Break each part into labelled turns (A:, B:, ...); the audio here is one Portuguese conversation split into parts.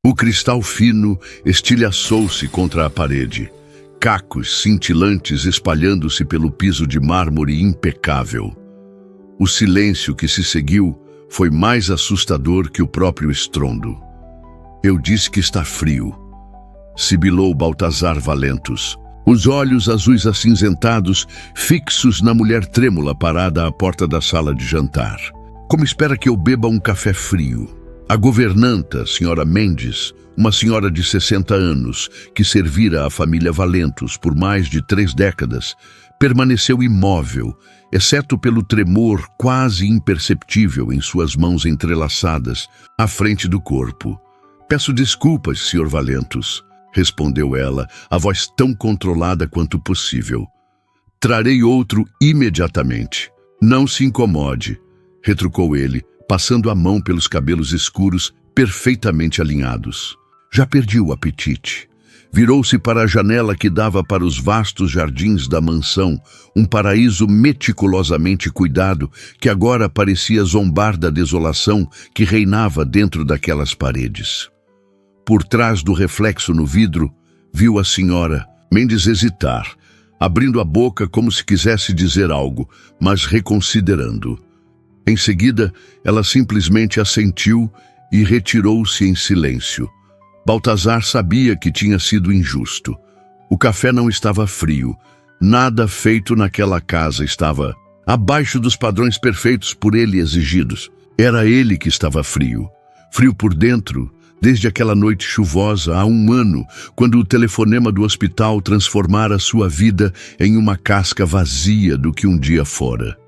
A: O cristal fino estilhaçou-se contra a parede, cacos cintilantes espalhando-se pelo piso de mármore impecável. O silêncio que se seguiu foi mais assustador que o próprio estrondo. Eu disse que está frio, sibilou Baltazar Valentus, os olhos azuis acinzentados fixos na mulher trêmula parada à porta da sala de jantar. Como espera que eu beba um café frio? A governanta, senhora Mendes, uma senhora de 60 anos, que servira à família Valentus por mais de 3 décadas, permaneceu imóvel, exceto pelo tremor quase imperceptível em suas mãos entrelaçadas, à frente do corpo. "Peço desculpas, Sr. Valentus", respondeu ela, a voz tão controlada quanto possível. "Trarei outro imediatamente." "Não se incomode", retrucou ele, passando a mão pelos cabelos escuros, perfeitamente alinhados. Já perdi o apetite. Virou-se para a janela que dava para os vastos jardins da mansão, um paraíso meticulosamente cuidado que agora parecia zombar da desolação que reinava dentro daquelas paredes. Por trás do reflexo no vidro, viu a senhora Mendes hesitar, abrindo a boca como se quisesse dizer algo, mas reconsiderando. Em seguida, ela simplesmente assentiu e retirou-se em silêncio. Baltazar sabia que tinha sido injusto. O café não estava frio. Nada feito naquela casa estava abaixo dos padrões perfeitos por ele exigidos. Era ele que estava frio. Frio por dentro, desde aquela noite chuvosa há 1 ano, quando o telefonema do hospital transformara sua vida em uma casca vazia do que um dia fora.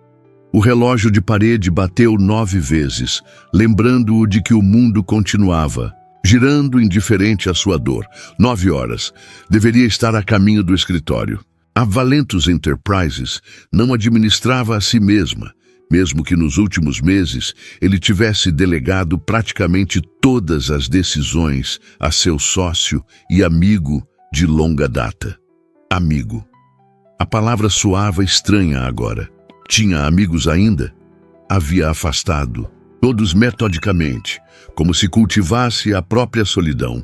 A: O relógio de parede bateu 9 vezes, lembrando-o de que o mundo continuava, girando indiferente à sua dor. 9 horas. Deveria estar a caminho do escritório. A Valentus Enterprises não administrava a si mesma, mesmo que nos últimos meses ele tivesse delegado praticamente todas as decisões a seu sócio e amigo de longa data. Amigo. A palavra soava estranha agora. Tinha amigos ainda? Havia afastado, todos metodicamente, como se cultivasse a própria solidão.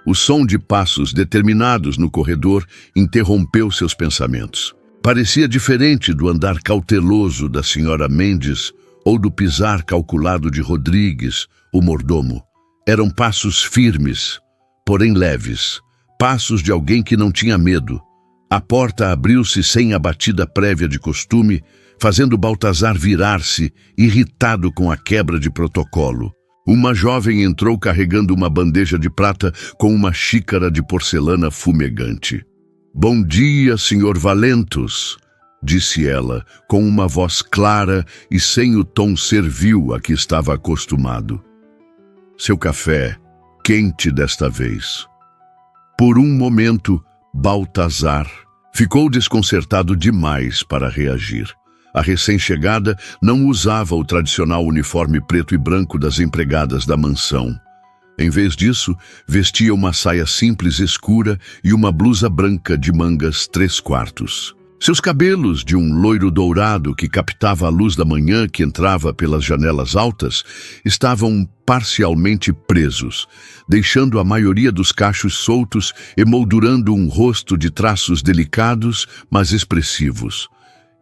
A: O som de passos determinados no corredor interrompeu seus pensamentos. Parecia diferente do andar cauteloso da senhora Mendes ou do pisar calculado de Rodrigues, o mordomo. Eram passos firmes, porém leves, passos de alguém que não tinha medo. A porta abriu-se sem a batida prévia de costume, fazendo Baltazar virar-se, irritado com a quebra de protocolo. Uma jovem entrou carregando uma bandeja de prata com uma xícara de porcelana fumegante. "Bom dia, Sr. Valentus", disse ela, com uma voz clara e sem o tom servil a que estava acostumado. "Seu café, quente desta vez." Por um momento, Baltazar ficou desconcertado demais para reagir. A recém-chegada não usava o tradicional uniforme preto e branco das empregadas da mansão. Em vez disso, vestia uma saia simples escura e uma blusa branca de mangas 3/4. Seus cabelos, de um loiro dourado que captava a luz da manhã que entrava pelas janelas altas, estavam parcialmente presos, deixando a maioria dos cachos soltos, emoldurando um rosto de traços delicados, mas expressivos.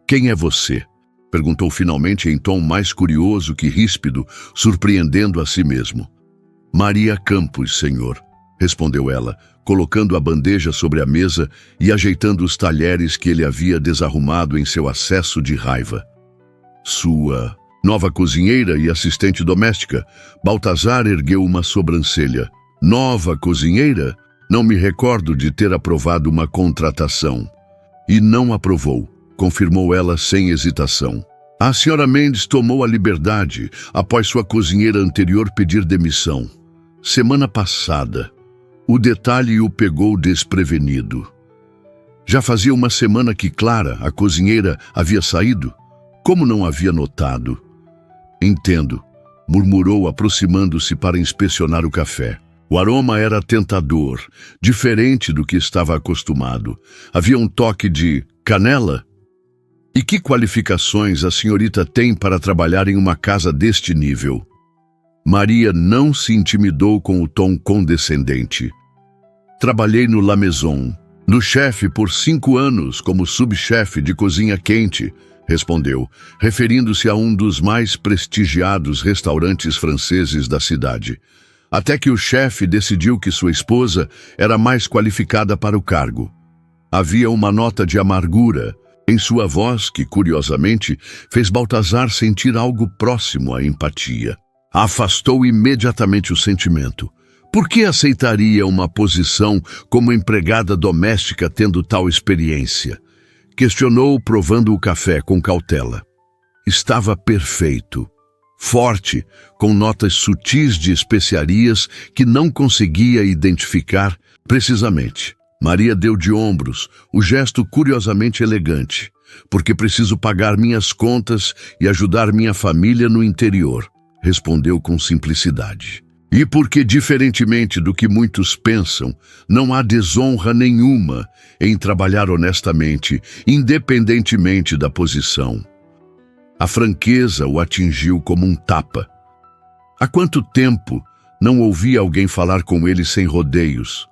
A: "Quem é você?", perguntou finalmente em tom mais curioso que ríspido, surpreendendo a si mesmo. "Maria Campos, senhor", respondeu ela, colocando a bandeja sobre a mesa e ajeitando os talheres que ele havia desarrumado em seu acesso de raiva. "Sua nova cozinheira e assistente doméstica?" Baltazar ergueu uma sobrancelha. "Nova cozinheira? Não me recordo de ter aprovado uma contratação." "E não aprovou", confirmou ela sem hesitação. "A senhora Mendes tomou a liberdade após sua cozinheira anterior pedir demissão. Semana passada. O detalhe o pegou desprevenido. Já fazia uma semana que Clara, a cozinheira, havia saído. Como não havia notado?" "Entendo", murmurou aproximando-se para inspecionar o café. O aroma era tentador, diferente do que estava acostumado. Havia um toque de canela. "E que qualificações a senhorita tem para trabalhar em uma casa deste nível?" Maria não se intimidou com o tom condescendente. Trabalhei no La Maison, no chefe por 5 anos como subchefe de cozinha quente, respondeu, referindo-se a um dos mais prestigiados restaurantes franceses da cidade. Até que o chefe decidiu que sua esposa era mais qualificada para o cargo. Havia uma nota de amargura em sua voz que, curiosamente, fez Baltazar sentir algo próximo à empatia. Afastou imediatamente o sentimento. Por que aceitaria uma posição como empregada doméstica tendo tal experiência? Questionou, provando o café com cautela. Estava perfeito. Forte, com notas sutis de especiarias que não conseguia identificar precisamente. Maria deu de ombros, o gesto curiosamente elegante, porque preciso pagar minhas contas e ajudar minha família no interior, respondeu com simplicidade. E porque, diferentemente do que muitos pensam, não há desonra nenhuma em trabalhar honestamente, independentemente da posição. A franqueza o atingiu como um tapa. Há quanto tempo não ouvia alguém falar com ele sem rodeios,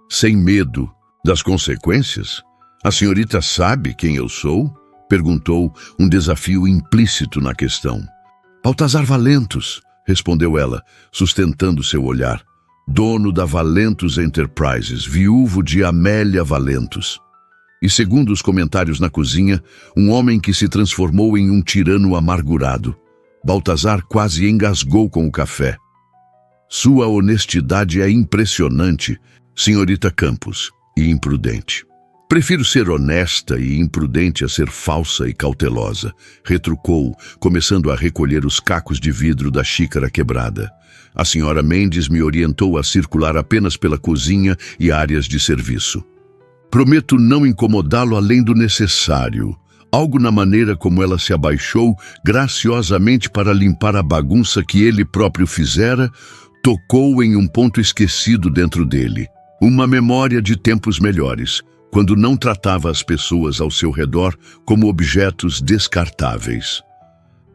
A: sem medo das consequências? A senhorita sabe quem eu sou? Perguntou, um desafio implícito na questão. Baltazar Valentus, respondeu ela, sustentando seu olhar. Dono da Valentus Enterprises, viúvo de Amélia Valentus. E segundo os comentários na cozinha, um homem que se transformou em um tirano amargurado. Baltazar quase engasgou com o café. Sua honestidade é impressionante, senhorita Campos, e imprudente. Prefiro ser honesta e imprudente a ser falsa e cautelosa, retrucou, começando a recolher os cacos de vidro da xícara quebrada. A senhora Mendes me orientou a circular apenas pela cozinha e áreas de serviço. Prometo não incomodá-lo além do necessário. Algo na maneira como ela se abaixou graciosamente para limpar a bagunça que ele próprio fizera, tocou em um ponto esquecido dentro dele. Uma memória de tempos melhores, quando não tratava as pessoas ao seu redor como objetos descartáveis.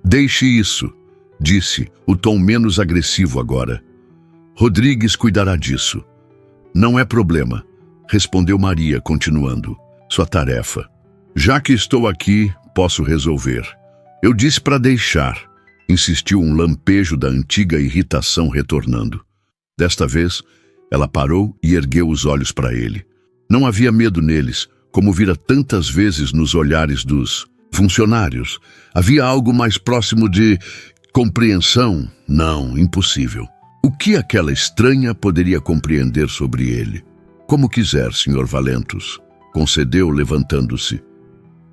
A: Deixe isso, disse, o tom menos agressivo agora. Rodrigues cuidará disso. Não é problema, respondeu Maria, continuando. Sua tarefa. Já que estou aqui, posso resolver. Eu disse para deixar, insistiu um lampejo da antiga irritação retornando. Desta vez, ela parou e ergueu os olhos para ele. Não havia medo neles, como vira tantas vezes nos olhares dos funcionários. Havia algo mais próximo de compreensão? Não, impossível. O que aquela estranha poderia compreender sobre ele? Como quiser, Sr. Valentus, concedeu levantando-se.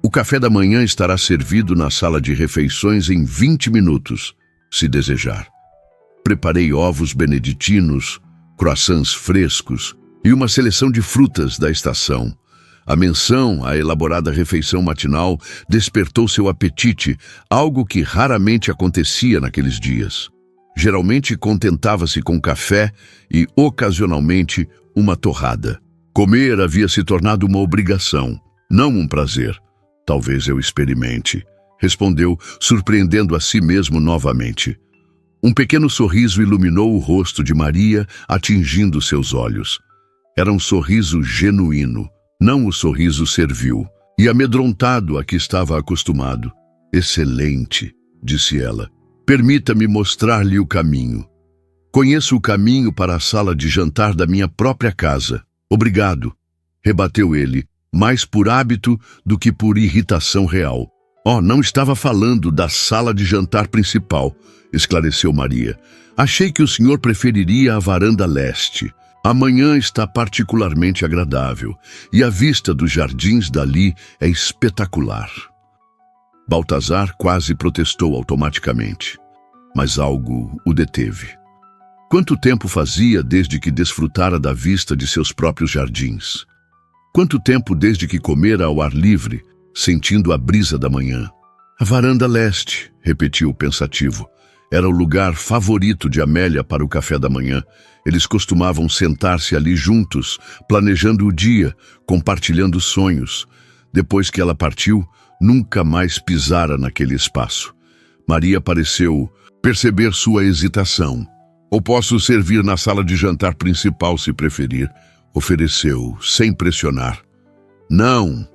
A: O café da manhã estará servido na sala de refeições em 20 minutos, se desejar. Preparei ovos beneditinos, croissants frescos e uma seleção de frutas da estação. A menção à elaborada refeição matinal despertou seu apetite, algo que raramente acontecia naqueles dias. Geralmente contentava-se com café e, ocasionalmente, uma torrada. Comer havia se tornado uma obrigação, não um prazer. Talvez eu experimente, respondeu, surpreendendo a si mesmo novamente. Um pequeno sorriso iluminou o rosto de Maria, atingindo seus olhos. Era um sorriso genuíno, não o sorriso servil, e amedrontado a que estava acostumado. Excelente, disse ela. Permita-me mostrar-lhe o caminho. Conheço o caminho para a sala de jantar da minha própria casa. Obrigado, rebateu ele, mais por hábito do que por irritação real. Oh, não estava falando da sala de jantar principal, esclareceu Maria. Achei que o senhor preferiria a varanda leste. Amanhã está particularmente agradável, e a vista dos jardins dali é espetacular. Baltazar quase protestou automaticamente, mas algo o deteve. Quanto tempo fazia desde que desfrutara da vista de seus próprios jardins? Quanto tempo desde que comera ao ar livre, sentindo a brisa da manhã? A varanda leste, repetiu pensativo. Era o lugar favorito de Amélia para o café da manhã. Eles costumavam sentar-se ali juntos, planejando o dia, compartilhando sonhos. Depois que ela partiu, nunca mais pisara naquele espaço. Maria pareceu perceber sua hesitação. Ou posso servir na sala de jantar principal, se preferir, ofereceu, sem pressionar. Não,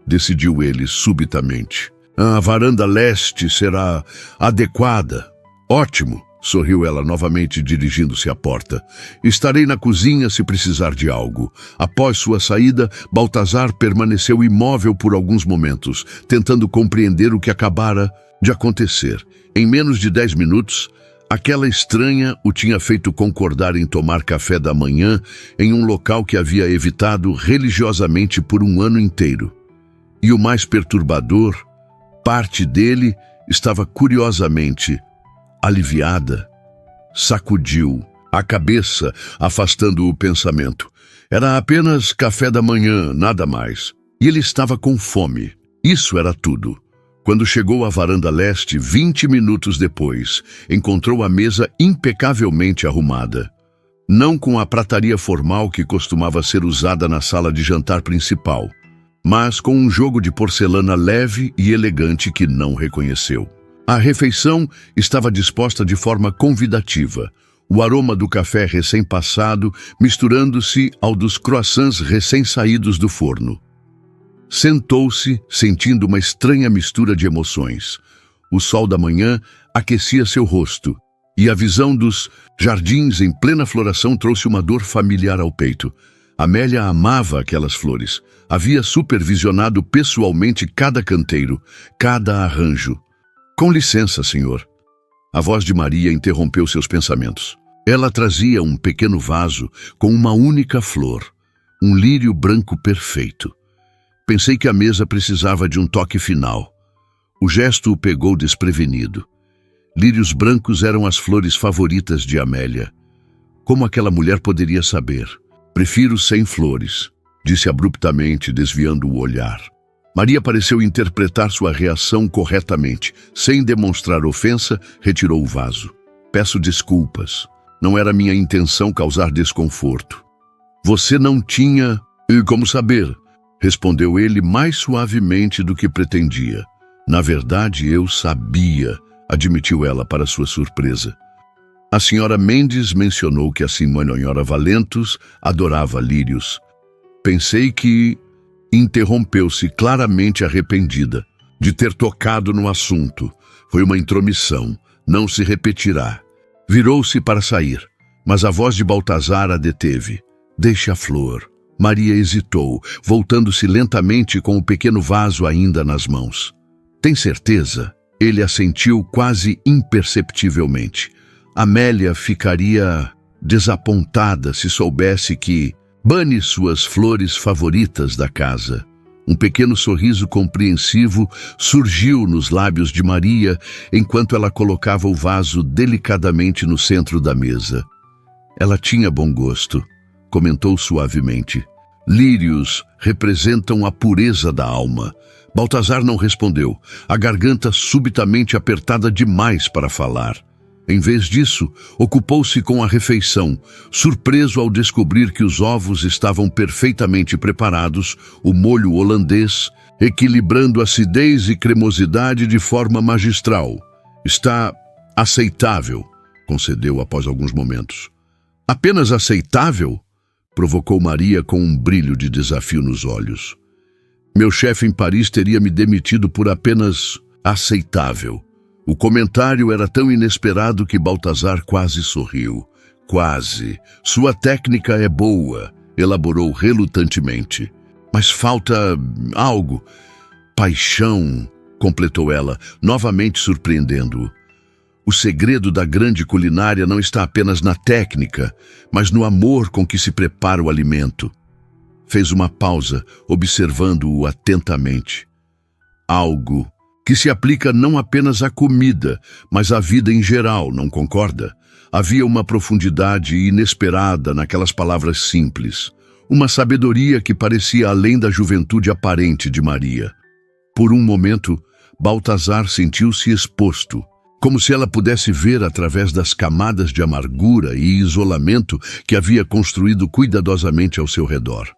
A: decidiu ele subitamente. A varanda leste será adequada. Ótimo, sorriu ela novamente, dirigindo-se à porta. Estarei na cozinha se precisar de algo. Após sua saída, Baltazar permaneceu imóvel por alguns momentos, tentando compreender o que acabara de acontecer. Em menos de 10 minutos, aquela estranha o tinha feito concordar em tomar café da manhã em um local que havia evitado religiosamente por um ano inteiro. E o mais perturbador, parte dele estava curiosamente aliviada. Sacudiu a cabeça, afastando o pensamento. Era apenas café da manhã, nada mais. E ele estava com fome. Isso era tudo. Quando chegou à varanda leste, 20 minutos depois, encontrou a mesa impecavelmente arrumada. Não com a prataria formal que costumava ser usada na sala de jantar principal, mas com um jogo de porcelana leve e elegante que não reconheceu. A refeição estava disposta de forma convidativa, o aroma do café recém-passado misturando-se ao dos croissants recém-saídos do forno. Sentou-se, sentindo uma estranha mistura de emoções. O sol da manhã aquecia seu rosto, e a visão dos jardins em plena floração trouxe uma dor familiar ao peito. Amélia amava aquelas flores. Havia supervisionado pessoalmente cada canteiro, cada arranjo. Com licença, senhor. A voz de Maria interrompeu seus pensamentos. Ela trazia um pequeno vaso com uma única flor, um lírio branco perfeito. Pensei que a mesa precisava de um toque final. O gesto o pegou desprevenido. Lírios brancos eram as flores favoritas de Amélia. Como aquela mulher poderia saber? Prefiro sem flores, disse abruptamente, desviando o olhar. Maria pareceu interpretar sua reação corretamente. Sem demonstrar ofensa, retirou o vaso. Peço desculpas. Não era minha intenção causar desconforto. Você não tinha... como saber? Respondeu ele mais suavemente do que pretendia. Na verdade, eu sabia, admitiu ela para sua surpresa. A senhora Mendes mencionou que a senhora Valentos adorava lírios. Pensei que... Interrompeu-se, claramente arrependida de ter tocado no assunto. Foi uma intromissão, não se repetirá. Virou-se para sair, mas a voz de Baltazar a deteve. Deixe a flor. Maria hesitou, voltando-se lentamente com o pequeno vaso ainda nas mãos. Tem certeza? Ele assentiu quase imperceptivelmente. Amélia ficaria desapontada se soubesse que... Bane suas flores favoritas da casa. Um pequeno sorriso compreensivo surgiu nos lábios de Maria enquanto ela colocava o vaso delicadamente no centro da mesa. Ela tinha bom gosto, comentou suavemente. Lírios representam a pureza da alma. Baltazar não respondeu, a garganta subitamente apertada demais para falar. Em vez disso, ocupou-se com a refeição, surpreso ao descobrir que os ovos estavam perfeitamente preparados, o molho holandês, equilibrando acidez e cremosidade de forma magistral. Está aceitável, concedeu após alguns momentos. Apenas aceitável? Provocou Maria com um brilho de desafio nos olhos. Meu chefe em Paris teria me demitido por apenas aceitável. O comentário era tão inesperado que Baltazar quase sorriu. Quase. Sua técnica é boa, elaborou relutantemente. Mas falta algo. Paixão, completou ela, novamente surpreendendo-o. O segredo da grande culinária não está apenas na técnica, mas no amor com que se prepara o alimento. Fez uma pausa, observando-o atentamente. Algo que se aplica não apenas à comida, mas à vida em geral, não concorda? Havia uma profundidade inesperada naquelas palavras simples, uma sabedoria que parecia além da juventude aparente de Maria. Por um momento, Baltazar sentiu-se exposto, como se ela pudesse ver através das camadas de amargura e isolamento que havia construído cuidadosamente ao seu redor.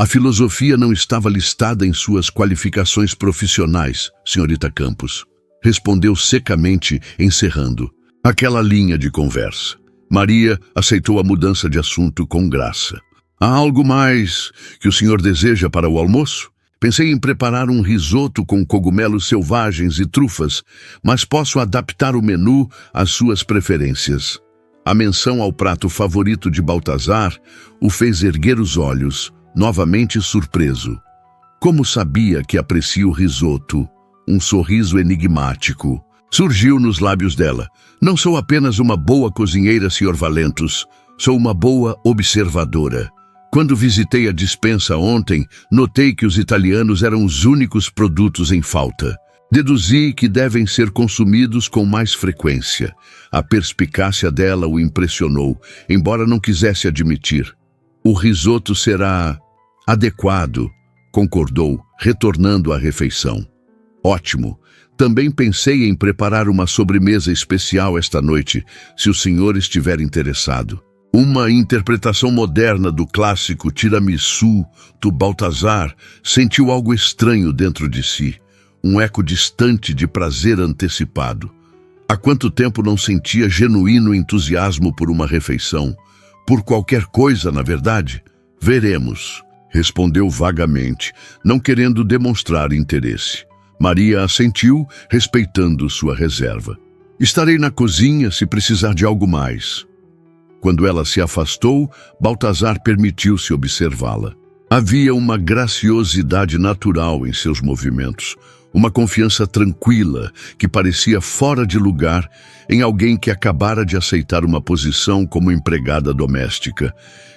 A: A filosofia não estava listada em suas qualificações profissionais, senhorita Campos. respondeu secamente, encerrando aquela linha de conversa. Maria aceitou a mudança de assunto com graça. Há algo mais que o senhor deseja para o almoço? Pensei em preparar um risoto com cogumelos selvagens e trufas, mas posso adaptar o menu às suas preferências. A menção ao prato favorito de Baltazar o fez erguer os olhos, novamente surpreso. Como sabia que aprecia o risoto? Um sorriso enigmático surgiu nos lábios dela. Não sou apenas uma boa cozinheira, Sr. Valentus. Sou uma boa observadora. Quando visitei a despensa ontem, notei que os italianos eram os únicos produtos em falta. Deduzi que devem ser consumidos com mais frequência. A perspicácia dela o impressionou, embora não quisesse admitir. O risoto será adequado, concordou, retornando à refeição. Ótimo. Também pensei em preparar uma sobremesa especial esta noite, se o senhor estiver interessado. Uma interpretação moderna do clássico tiramisu do Baltazar sentiu algo estranho dentro de si, um eco distante de prazer antecipado. Há quanto tempo não sentia genuíno entusiasmo por uma refeição? Por qualquer coisa, na verdade? Veremos, respondeu vagamente, não querendo demonstrar interesse. Maria assentiu, respeitando sua reserva. Estarei na cozinha se precisar de algo mais. Quando ela se afastou, Baltazar permitiu-se observá-la. Havia uma graciosidade natural em seus movimentos, uma confiança tranquila que parecia fora de lugar em alguém que acabara de aceitar uma posição como empregada doméstica.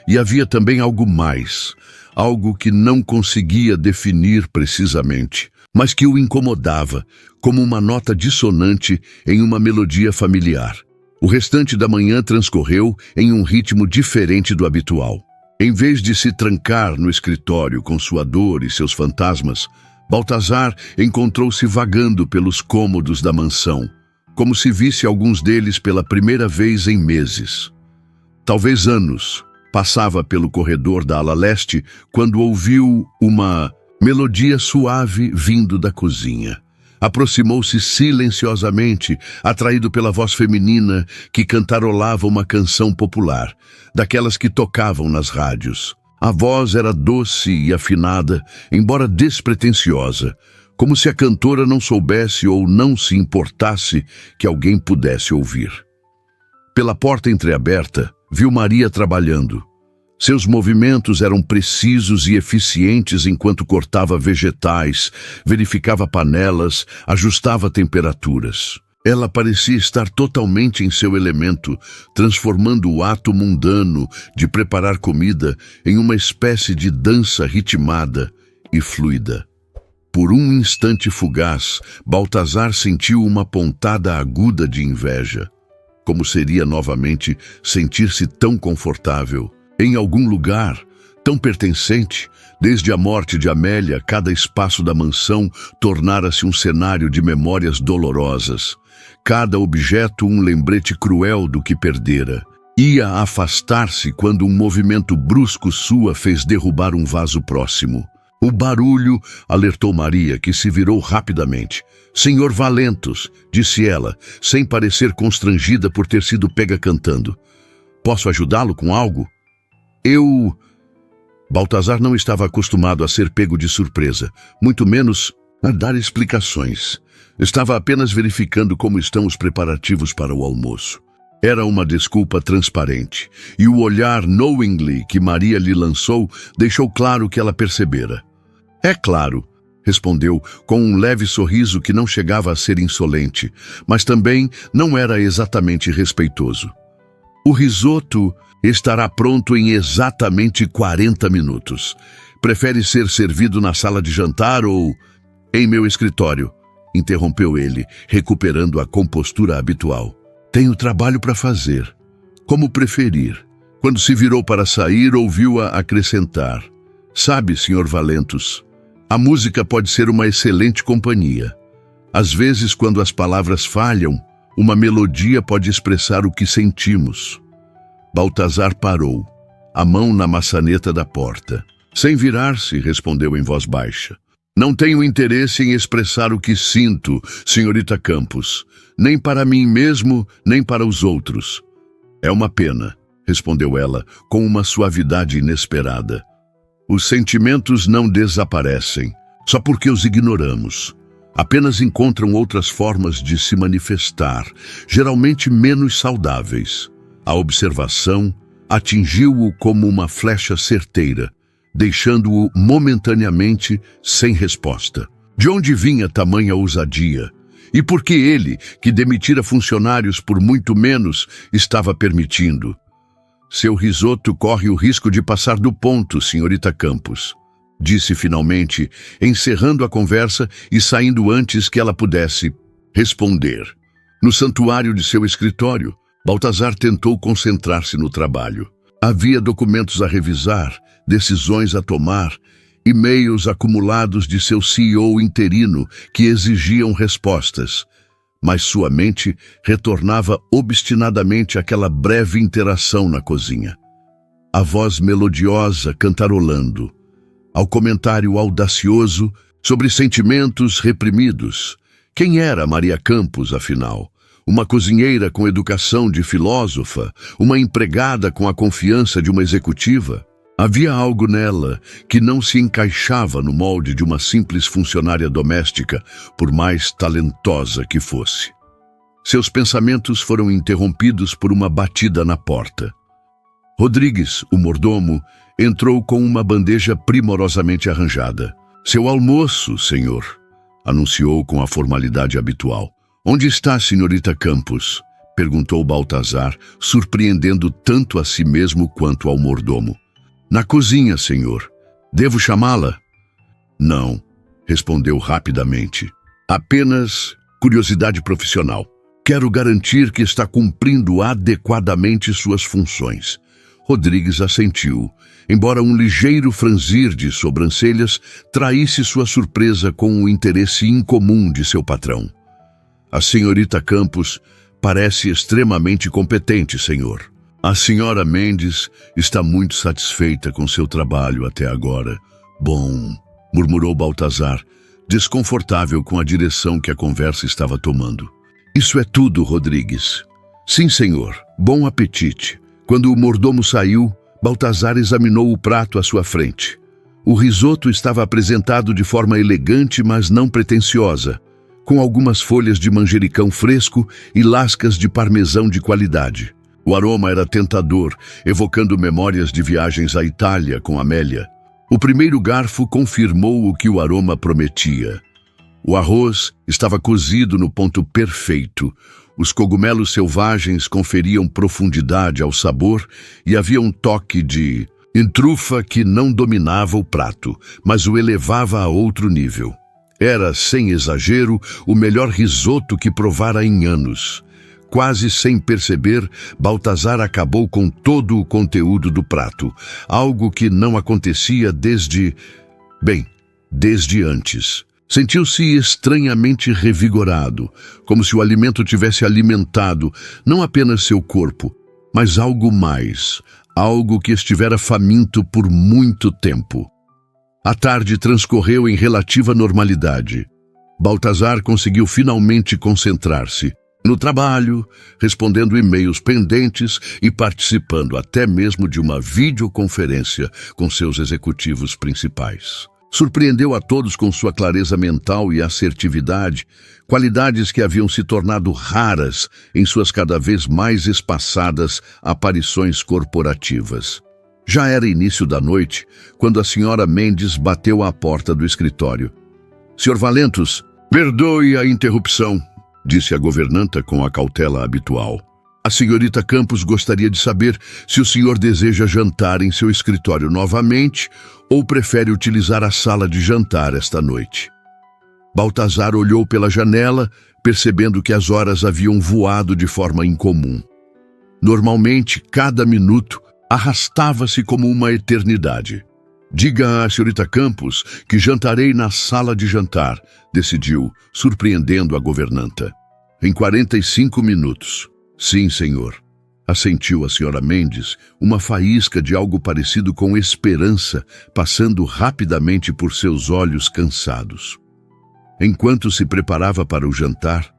A: E havia também algo mais, algo que não conseguia definir precisamente, mas que o incomodava, como uma nota dissonante em uma melodia familiar. O restante da manhã transcorreu em um ritmo diferente do habitual. Em vez de se trancar no escritório com sua dor e seus fantasmas, Baltazar encontrou-se vagando pelos cômodos da mansão, como se visse alguns deles pela primeira vez em meses. Talvez anos. Passava pelo corredor da ala leste quando ouviu uma melodia suave vindo da cozinha. Aproximou-se silenciosamente, atraído pela voz feminina que cantarolava uma canção popular, daquelas que tocavam nas rádios. A voz era doce e afinada, embora despretensiosa, como se a cantora não soubesse ou não se importasse que alguém pudesse ouvir. Pela porta entreaberta, viu Maria trabalhando. Seus movimentos eram precisos e eficientes enquanto cortava vegetais, verificava panelas, ajustava temperaturas. Ela parecia estar totalmente em seu elemento, transformando o ato mundano de preparar comida em uma espécie de dança ritmada e fluida. Por um instante fugaz, Baltazar sentiu uma pontada aguda de inveja. Como seria novamente sentir-se tão confortável? Em algum lugar, tão pertencente, desde a morte de Amélia, cada espaço da mansão tornara-se um cenário de memórias dolorosas. Cada objeto um lembrete cruel do que perdera. Ia afastar-se quando um movimento brusco sua fez derrubar um vaso próximo. O barulho alertou Maria, que se virou rapidamente. «Senhor Valentus», disse ela, sem parecer constrangida por ter sido pega cantando. «Posso ajudá-lo com algo?» Baltazar não estava acostumado a ser pego de surpresa, muito menos a dar explicações. Estava apenas verificando como estão os preparativos para o almoço. Era uma desculpa transparente, e o olhar knowingly que Maria lhe lançou deixou claro que ela percebera. «É claro», respondeu com um leve sorriso que não chegava a ser insolente, mas também não era exatamente respeitoso. «O risoto estará pronto em exatamente 40 minutos. Prefere ser servido na sala de jantar ou em meu escritório?» interrompeu ele, recuperando a compostura habitual. «Tenho trabalho para fazer. Como preferir». Quando se virou para sair, ouviu-a acrescentar. «Sabe, Sr. Valentus, a música pode ser uma excelente companhia. Às vezes, quando as palavras falham, uma melodia pode expressar o que sentimos». Baltazar parou, a mão na maçaneta da porta. Sem virar-se, respondeu em voz baixa. Não tenho interesse em expressar o que sinto, senhorita Campos, nem para mim mesmo, nem para os outros. É uma pena, respondeu ela, com uma suavidade inesperada. Os sentimentos não desaparecem, só porque os ignoramos. Apenas encontram outras formas de se manifestar, geralmente menos saudáveis. A observação atingiu-o como uma flecha certeira, deixando-o momentaneamente sem resposta. De onde vinha tamanha ousadia? E por que ele, que demitira funcionários por muito menos, estava permitindo? Seu risoto corre o risco de passar do ponto, senhorita Campos, disse finalmente, encerrando a conversa e saindo antes que ela pudesse responder. No santuário de seu escritório, Baltazar tentou concentrar-se no trabalho. Havia documentos a revisar, decisões a tomar, e-mails acumulados de seu CEO interino que exigiam respostas, mas sua mente retornava obstinadamente àquela breve interação na cozinha. A voz melodiosa cantarolando, ao comentário audacioso sobre sentimentos reprimidos. Quem era Maria Campos, afinal? Uma cozinheira com educação de filósofa? Uma empregada com a confiança de uma executiva? Havia algo nela que não se encaixava no molde de uma simples funcionária doméstica, por mais talentosa que fosse. Seus pensamentos foram interrompidos por uma batida na porta. Rodrigues, o mordomo, entrou com uma bandeja primorosamente arranjada. "Seu almoço, senhor", anunciou com a formalidade habitual. "Onde está a senhorita Campos?", perguntou Baltazar, surpreendendo tanto a si mesmo quanto ao mordomo. "Na cozinha, senhor. Devo chamá-la?" "Não", respondeu rapidamente. "Apenas curiosidade profissional. Quero garantir que está cumprindo adequadamente suas funções." Rodrigues assentiu, embora um ligeiro franzir de sobrancelhas traísse sua surpresa com o interesse incomum de seu patrão. "A senhorita Campos parece extremamente competente, senhor. A senhora Mendes está muito satisfeita com seu trabalho até agora." "Bom", murmurou Baltazar, desconfortável com a direção que a conversa estava tomando. "Isso é tudo, Rodrigues." "Sim, senhor. Bom apetite." Quando o mordomo saiu, Baltazar examinou o prato à sua frente. O risoto estava apresentado de forma elegante, mas não pretensiosa, com algumas folhas de manjericão fresco e lascas de parmesão de qualidade. O aroma era tentador, evocando memórias de viagens à Itália com Amélia. O primeiro garfo confirmou o que o aroma prometia. O arroz estava cozido no ponto perfeito. Os cogumelos selvagens conferiam profundidade ao sabor e havia um toque de entrufa que não dominava o prato, mas o elevava a outro nível. Era, sem exagero, o melhor risoto que provara em anos. Quase sem perceber, Baltazar acabou com todo o conteúdo do prato, algo que não acontecia desde antes. Sentiu-se estranhamente revigorado, como se o alimento tivesse alimentado não apenas seu corpo, mas algo mais, algo que estivera faminto por muito tempo. A tarde transcorreu em relativa normalidade. Baltazar conseguiu finalmente concentrar-se no trabalho, respondendo e-mails pendentes e participando até mesmo de uma videoconferência com seus executivos principais. Surpreendeu a todos com sua clareza mental e assertividade, qualidades que haviam se tornado raras em suas cada vez mais espaçadas aparições corporativas. Já era início da noite, quando a senhora Mendes bateu à porta do escritório. "Sr. Valentos, perdoe a interrupção", disse a governanta com a cautela habitual. "A senhorita Campos gostaria de saber se o senhor deseja jantar em seu escritório novamente ou prefere utilizar a sala de jantar esta noite." Baltazar olhou pela janela, percebendo que as horas haviam voado de forma incomum. Normalmente, cada minuto arrastava-se como uma eternidade. "Diga à senhorita Campos que jantarei na sala de jantar", decidiu, surpreendendo a governanta. "Em 45 minutos. "Sim, senhor." assentiu a senhora Mendes, uma faísca de algo parecido com esperança passando rapidamente por seus olhos cansados. Enquanto se preparava para o jantar,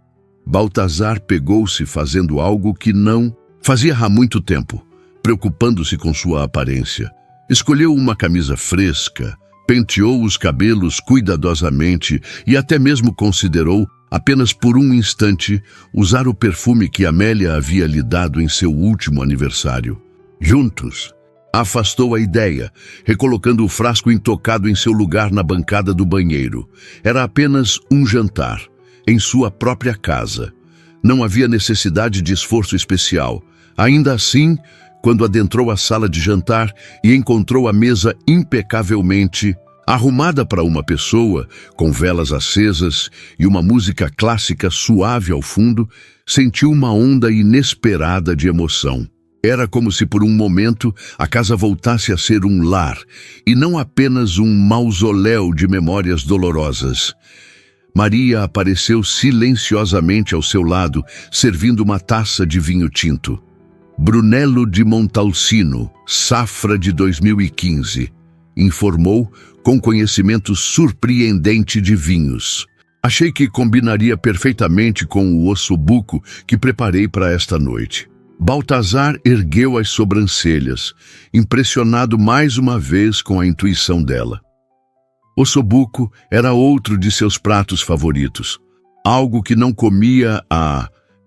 A: Baltazar pegou-se fazendo algo que não fazia há muito tempo, preocupando-se com sua aparência. Escolheu uma camisa fresca, penteou os cabelos cuidadosamente e até mesmo considerou, apenas por um instante, usar o perfume que Amélia havia lhe dado em seu último aniversário. Juntos, afastou a ideia, recolocando o frasco intocado em seu lugar na bancada do banheiro. Era apenas um jantar, em sua própria casa. Não havia necessidade de esforço especial. Ainda assim, quando adentrou a sala de jantar e encontrou a mesa impecavelmente arrumada para uma pessoa, com velas acesas e uma música clássica suave ao fundo, sentiu uma onda inesperada de emoção. Era como se por um momento a casa voltasse a ser um lar e não apenas um mausoléu de memórias dolorosas. Maria apareceu silenciosamente ao seu lado, servindo uma taça de vinho tinto. Brunello de Montalcino, safra de 2015, informou com conhecimento surpreendente de vinhos. Achei que combinaria perfeitamente com o ossobuco que preparei para esta noite. Baltazar ergueu as sobrancelhas, impressionado mais uma vez com a intuição dela. Ossobuco era outro de seus pratos favoritos, algo que não comia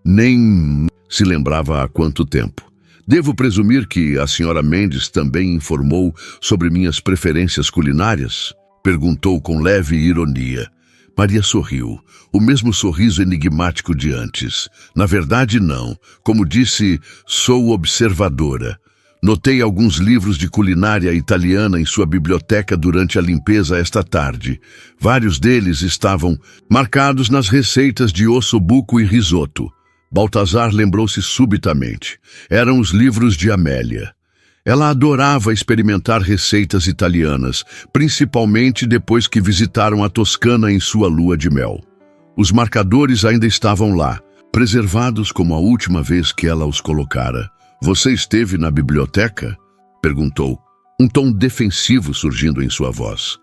A: nem se lembrava há quanto tempo. Devo presumir que a senhora Mendes também informou sobre minhas preferências culinárias? Perguntou com leve ironia. Maria sorriu, o mesmo sorriso enigmático de antes. Na verdade, não. Como disse, sou observadora. Notei alguns livros de culinária italiana em sua biblioteca durante a limpeza esta tarde. Vários deles estavam marcados nas receitas de ossobuco e risoto. Baltazar lembrou-se subitamente. Eram os livros de Amélia. Ela adorava experimentar receitas italianas, principalmente depois que visitaram a Toscana em sua lua de mel. Os marcadores ainda estavam lá, preservados como a última vez que ela os colocara. Você esteve na biblioteca? Perguntou, um tom defensivo surgindo em sua voz.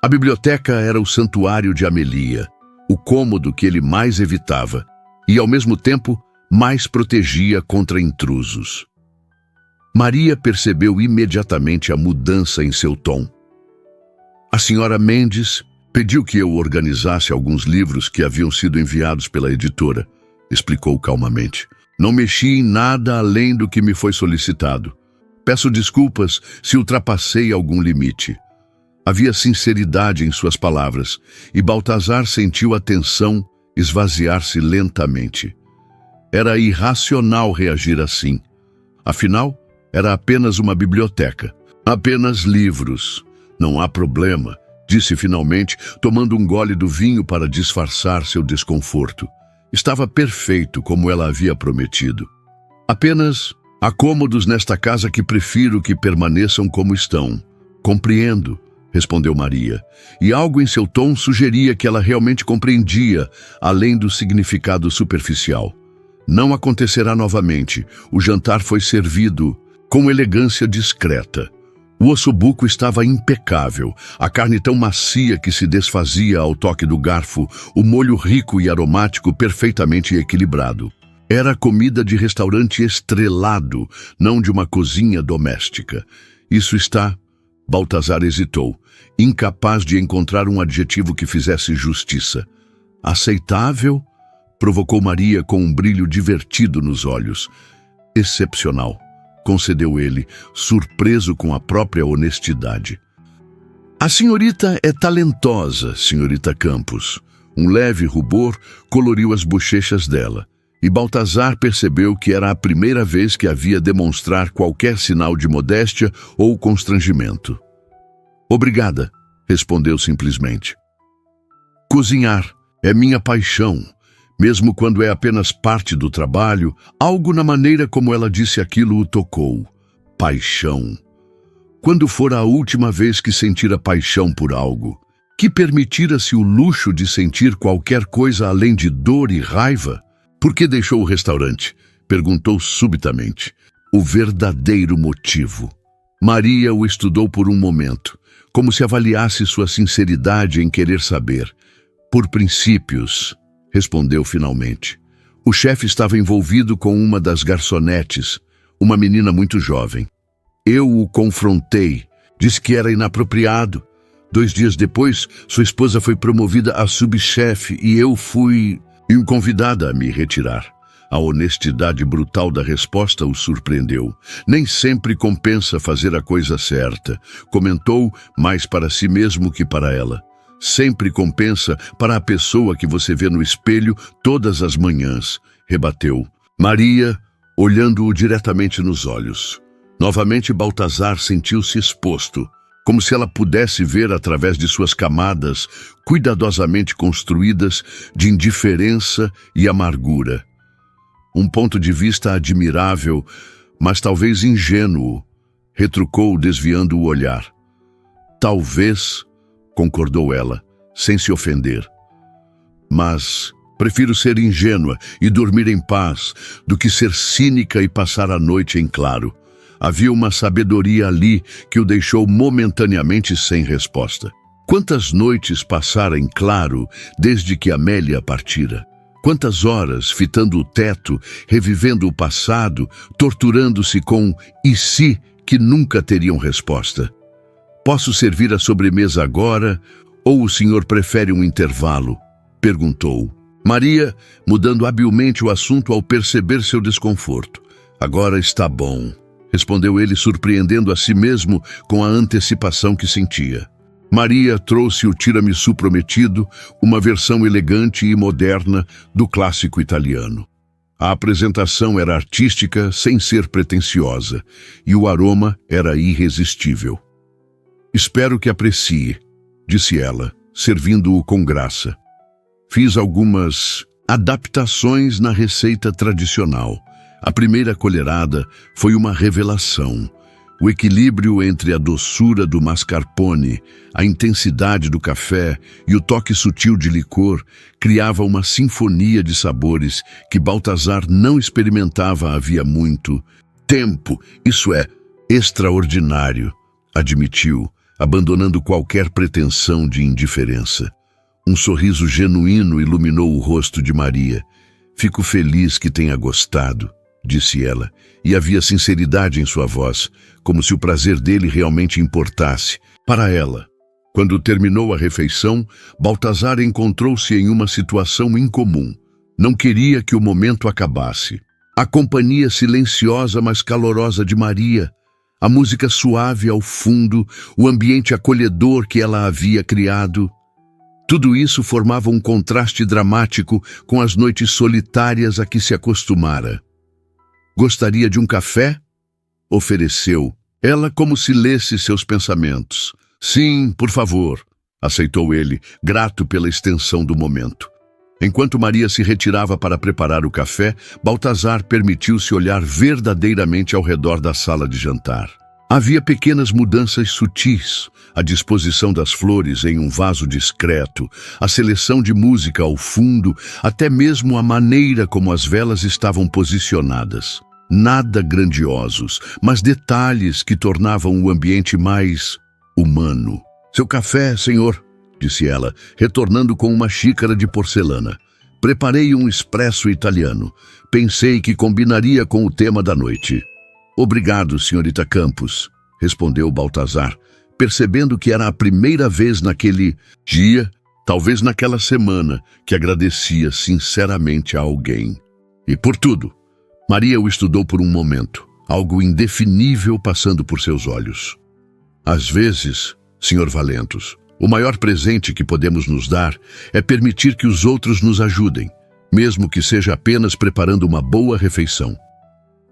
A: A biblioteca era o santuário de Amélia, o cômodo que ele mais evitava, e ao mesmo tempo mais protegia contra intrusos. Maria percebeu imediatamente a mudança em seu tom. A senhora Mendes pediu que eu organizasse alguns livros que haviam sido enviados pela editora, explicou calmamente. Não mexi em nada além do que me foi solicitado. Peço desculpas se ultrapassei algum limite. Havia sinceridade em suas palavras, e Baltazar sentiu a tensão esvaziar-se lentamente. Era irracional reagir assim. Afinal, era apenas uma biblioteca. Apenas livros. Não há problema, disse finalmente, tomando um gole do vinho para disfarçar seu desconforto. Estava perfeito como ela havia prometido. Apenas há cômodos nesta casa que prefiro que permaneçam como estão. Compreendo, respondeu Maria, e algo em seu tom sugeria que ela realmente compreendia, além do significado superficial. Não acontecerá novamente. O jantar foi servido com elegância discreta. O ossobuco estava impecável, a carne tão macia que se desfazia ao toque do garfo, o molho rico e aromático perfeitamente equilibrado. Era comida de restaurante estrelado, não de uma cozinha doméstica. Isso está... Baltazar hesitou, incapaz de encontrar um adjetivo que fizesse justiça. Aceitável? Provocou Maria com um brilho divertido nos olhos. Excepcional, concedeu ele, surpreso com a própria honestidade. A senhorita é talentosa, senhorita Campos. Um leve rubor coloriu as bochechas dela, e Baltazar percebeu que era a primeira vez que havia demonstrar qualquer sinal de modéstia ou constrangimento. Obrigada, respondeu simplesmente. Cozinhar é minha paixão, mesmo quando é apenas parte do trabalho, algo na maneira como ela disse aquilo o tocou. Paixão. Quando for a última vez que sentira paixão por algo, que permitira-se o luxo de sentir qualquer coisa além de dor e raiva? Por que deixou o restaurante? Perguntou subitamente. O verdadeiro motivo. Maria o estudou por um momento, como se avaliasse sua sinceridade em querer saber. Por princípios, respondeu finalmente. O chefe estava envolvido com uma das garçonetes, uma menina muito jovem. Eu o confrontei, disse que era inapropriado. 2 dias depois, sua esposa foi promovida a subchefe e eu fui convidada a me retirar. A honestidade brutal da resposta o surpreendeu. Nem sempre compensa fazer a coisa certa, comentou, mais para si mesmo que para ela. Sempre compensa para a pessoa que você vê no espelho todas as manhãs, rebateu. Maria, olhando-o diretamente nos olhos. Novamente Baltazar sentiu-se exposto, como se ela pudesse ver através de suas camadas, cuidadosamente construídas, de indiferença e amargura. Um ponto de vista admirável, mas talvez ingênuo, retrucou, desviando o olhar. Talvez, concordou ela, sem se ofender. Mas prefiro ser ingênua e dormir em paz do que ser cínica e passar a noite em claro. Havia uma sabedoria ali que o deixou momentaneamente sem resposta. Quantas noites passara em claro desde que Amélia partira? Quantas horas fitando o teto, revivendo o passado, torturando-se com "e se" que nunca teriam resposta? Posso servir a sobremesa agora ou o senhor prefere um intervalo? Perguntou. Maria, mudando habilmente o assunto ao perceber seu desconforto. Agora está bom, respondeu ele, surpreendendo a si mesmo com a antecipação que sentia. Maria trouxe o tiramisu prometido, uma versão elegante e moderna do clássico italiano. A apresentação era artística sem ser pretensiosa, e o aroma era irresistível. Espero que aprecie, disse ela, servindo-o com graça. Fiz algumas adaptações na receita tradicional. A primeira colherada foi uma revelação. O equilíbrio entre a doçura do mascarpone, a intensidade do café e o toque sutil de licor criava uma sinfonia de sabores que Baltazar não experimentava havia muito tempo. Isso é extraordinário, admitiu, abandonando qualquer pretensão de indiferença. Um sorriso genuíno iluminou o rosto de Maria. Fico feliz que tenha gostado, disse ela, e havia sinceridade em sua voz, como se o prazer dele realmente importasse. Para ela. Quando terminou a refeição, Baltazar encontrou-se em uma situação incomum. Não queria que o momento acabasse. A companhia silenciosa, mas calorosa de Maria, a música suave ao fundo, o ambiente acolhedor que ela havia criado. Tudo isso formava um contraste dramático com as noites solitárias a que se acostumara. Gostaria de um café? Ofereceu, ela como se lesse seus pensamentos. Sim, por favor, aceitou ele, grato pela extensão do momento. Enquanto Maria se retirava para preparar o café, Baltazar permitiu-se olhar verdadeiramente ao redor da sala de jantar. Havia pequenas mudanças sutis, a disposição das flores em um vaso discreto, a seleção de música ao fundo, até mesmo a maneira como as velas estavam posicionadas. Nada grandiosos, mas detalhes que tornavam o ambiente mais humano. Seu café, senhor, disse ela, retornando com uma xícara de porcelana. Preparei um espresso italiano. Pensei que combinaria com o tema da noite. Obrigado, senhorita Campos, respondeu Baltazar, percebendo que era a primeira vez naquele dia, talvez naquela semana, que agradecia sinceramente a alguém. E por tudo. Maria o estudou por um momento, algo indefinível passando por seus olhos. Às vezes, senhor Valentos, o maior presente que podemos nos dar é permitir que os outros nos ajudem, mesmo que seja apenas preparando uma boa refeição.